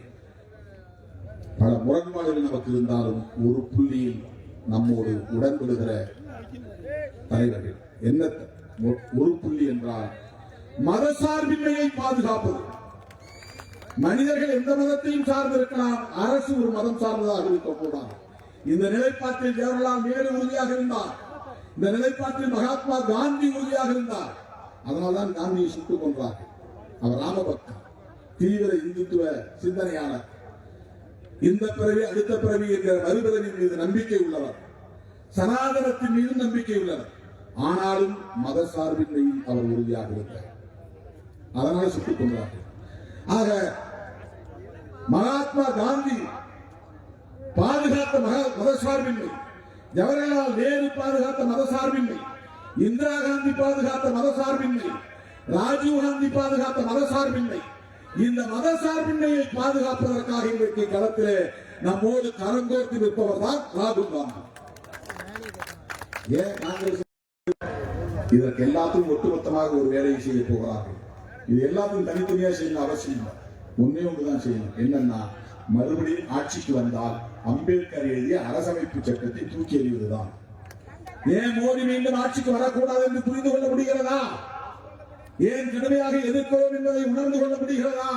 பல முரண்பாடுகள் நமக்கு இருந்தாலும் ஒரு புள்ளியில் நம்மோடு உடன்படுகிற தலைவர்கள். என்ன ஒரு புள்ளி என்றால் மதசார்பின்மையை பாதுகாப்பது. மனிதர்கள் எந்த மதத்தையும் சார்ந்திருக்கலாம், அரசு ஒரு மதம் சார்ந்ததாக இருக்கக்கூடாது. இந்த நிலைப்பாட்டில் ஜவஹர்லால் நேரு உறுதியாக இருந்தார். இந்த நிலைப்பாட்டில் மகாத்மா காந்தி உறுதியாக இருந்தார். அதனால்தான் காந்தியை சுட்டுக் கொன்றார்கள். அவர் ராமபக்தர், தீவிர இந்துத்துவ சிந்தனையாளர், இந்த பிறவி அடுத்த பிறவி என்கிற மறுபிறவின் மீது நம்பிக்கை உள்ளவர், சனாதனத்தின் மீது நம்பிக்கை உள்ளவர். ஆனாலும் மத சார்பின்மையில் அவர் உறுதியாக இருந்தார். அதனால சுட்டுக் கொண்டார்கள். ஆக மகாத்மா காந்தி பாதுகாத்த மதசார்பின்மை, ஜவஹர்லால் நேரு பாதுகாத்த மதசார்பின்மை, இந்திரா காந்தி பாதுகாத்த மதசார்பின்மை, ராஜீவ் காந்தி பாதுகாத்த மதசார்பின்மை. இந்த மதசார்பின்மையை பாதுகாப்பதற்காக இன்றைக்கு களத்திலே நம்மோடு கரங்கோர்த்து நிற்பவர் தான் ராகுல் காந்தி. ஏன் காங்கிரஸ் இதற்கு எல்லாத்துக்கும் ஒட்டுமொத்தமாக ஒரு வேலையை செய்ய போகிறார்கள்? இது எல்லாத்தையும் தனித்தனியாக செய்யணும் அவசியம் இல்லை. ஒன்னே ஒன்றுதான் செய்யணும். என்னன்னா, மறுபடியும் ஆட்சிக்கு வந்தால் அம்பேத்கர் எழுதிய அரசமைப்பு சட்டத்தை தூக்கி எறிவதுதான். ஏன் மோடி மீண்டும் ஆட்சிக்கு வரக்கூடாது என்று புரிந்து கொள்ள முடிகிறதா? ஏன் கடுமையாக எதிர்க்கிறோம் என்பதை உணர்ந்து கொள்ள முடிகிறதா?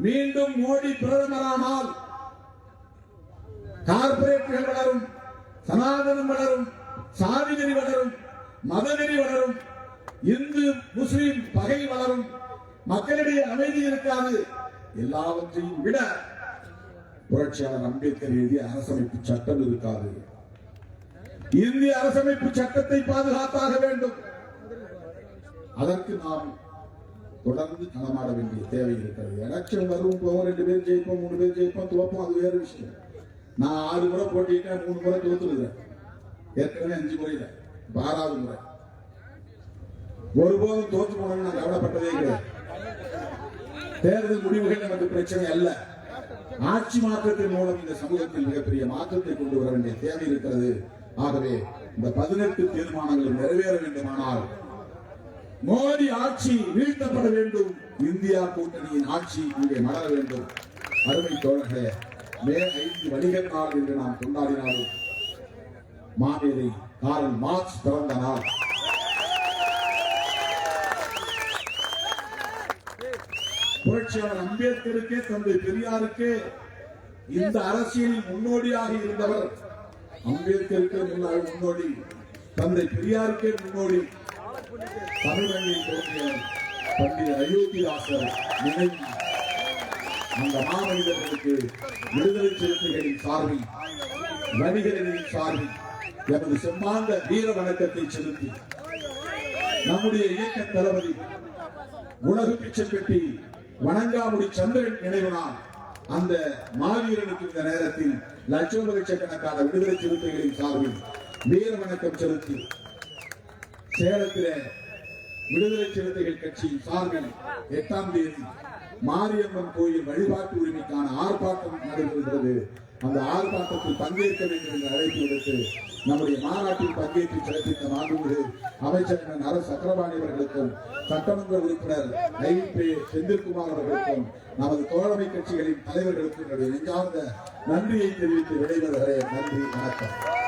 மீண்டும் மோடி பிரதமரானால் கார்பரேட்டுகள் வளரும், சனாதனம் வளரும், சாதிநெறி வளரும், மதநெறி வளரும், இந்து முஸ்லிம் பகை வளரும், மக்களிடையே அமைதி இருக்காது. எல்லாவற்றையும் விட புரட்சியாளர் அம்பேத்கர் எழுதிய அரசமைப்பு சட்டம் இருக்காது. இந்திய அரசமைப்பு சட்டத்தை பாதுகாத்தாக வேண்டும். அதற்கு நாம் தொடர்ந்து களமாட வேண்டிய தேவை இருக்கிறது. எலெக்ஷன் வரும், போவோம், 2 பேர் ஜெயிப்போம், 3 பேர் ஜெயிப்போம், தோப்போம், அது வேறு விஷயம். நான் 6 முறை போட்டிட்டேன், 3 முறை தோத்துருக்கிறேன். ஏற்கனவே 5 முறை இல்லை, 6வது முறை. ஒருபோதும் தோற்று போனோம்னு நான் கவலைப்பட்டதே கிடையாது. தேர்தல் முடிவுகள் நமக்கு பிரச்சனை அல்ல. ஆட்சி மாற்றத்தின் மூலம் இந்த சமூகத்தில் மிகப்பெரிய மாற்றத்தை கொண்டு வர வேண்டிய தேவை இருக்கிறது. ஆகவே இந்த 18 தீர்மானங்கள் நிறைவேற வேண்டுமானால் மோடி ஆட்சி வீழ்த்தப்பட வேண்டும். இந்தியா கூட்டணியின் ஆட்சி இங்கே மலர வேண்டும். அருமை தோழர்களே, மே 5 வணிகர் நாள் என்று நாம் கொண்டாடினாலும் மாமேதை கார்ல் மார்க்ஸ் பிறந்த நாள். புரட்சியாளர் அம்பேத்கருக்கே, தந்தை பெரியாருக்கே இந்த அரசியலில் முன்னோடியாக இருந்தவர். அம்பேத்கருக்கே முன்னோடி, தந்தை பெரியாருக்கே முன்னோடி. தமிழ் மண்ணில் தோன்றிய பண்டித அயோத்திதாசர் நினைவு அந்த மாமனிதர்களுக்கு விடுதலை சிறுத்தைகளின் சார்பில் வணிகர்களின் சார்பில் எமது செம்மாந்த வீர வணக்கத்தை செலுத்தி நம்முடைய இயக்க தளபதி உலகு பிச்சைப்பட்டி வணங்காமுடி சந்திரன் நினைவு நாள் அந்த மாவீரனுக்கு இந்த நேரத்தில் லட்சக்கணக்கான விடுதலை சிறுத்தைகளின் சார்பில் வீர வணக்கம் செலுத்தி சேலத்திலே விடுதலை சிறுத்தைகள் கட்சியின் சார்பில் 8ஆம் தேதி மாரியம்மன் கோயில் வழிபாட்டு உரிமைக்கான ஆர்ப்பாட்டம் நடைபெறுகிறது. அந்த ஆர்ப்பாட்டத்தில் பங்கேற்க வேண்டும் என்று அழைப்பு விடுத்து நம்முடைய மாநாட்டில் பங்கேற்று சிறப்பித்த மாண்புமிகு அமைச்சர் அரசு சக்கரபாணி அவர்களுக்கும் சட்டமன்ற உறுப்பினர் ஐ.பி. செந்தில்குமார் அவர்களுக்கும் நமது தோழமை கட்சிகளின் தலைவர்களுக்கும் என்னுடைய நெஞ்சார்ந்த நன்றியை தெரிவித்து விடைபெறுகிறேன். நன்றி, வணக்கம்.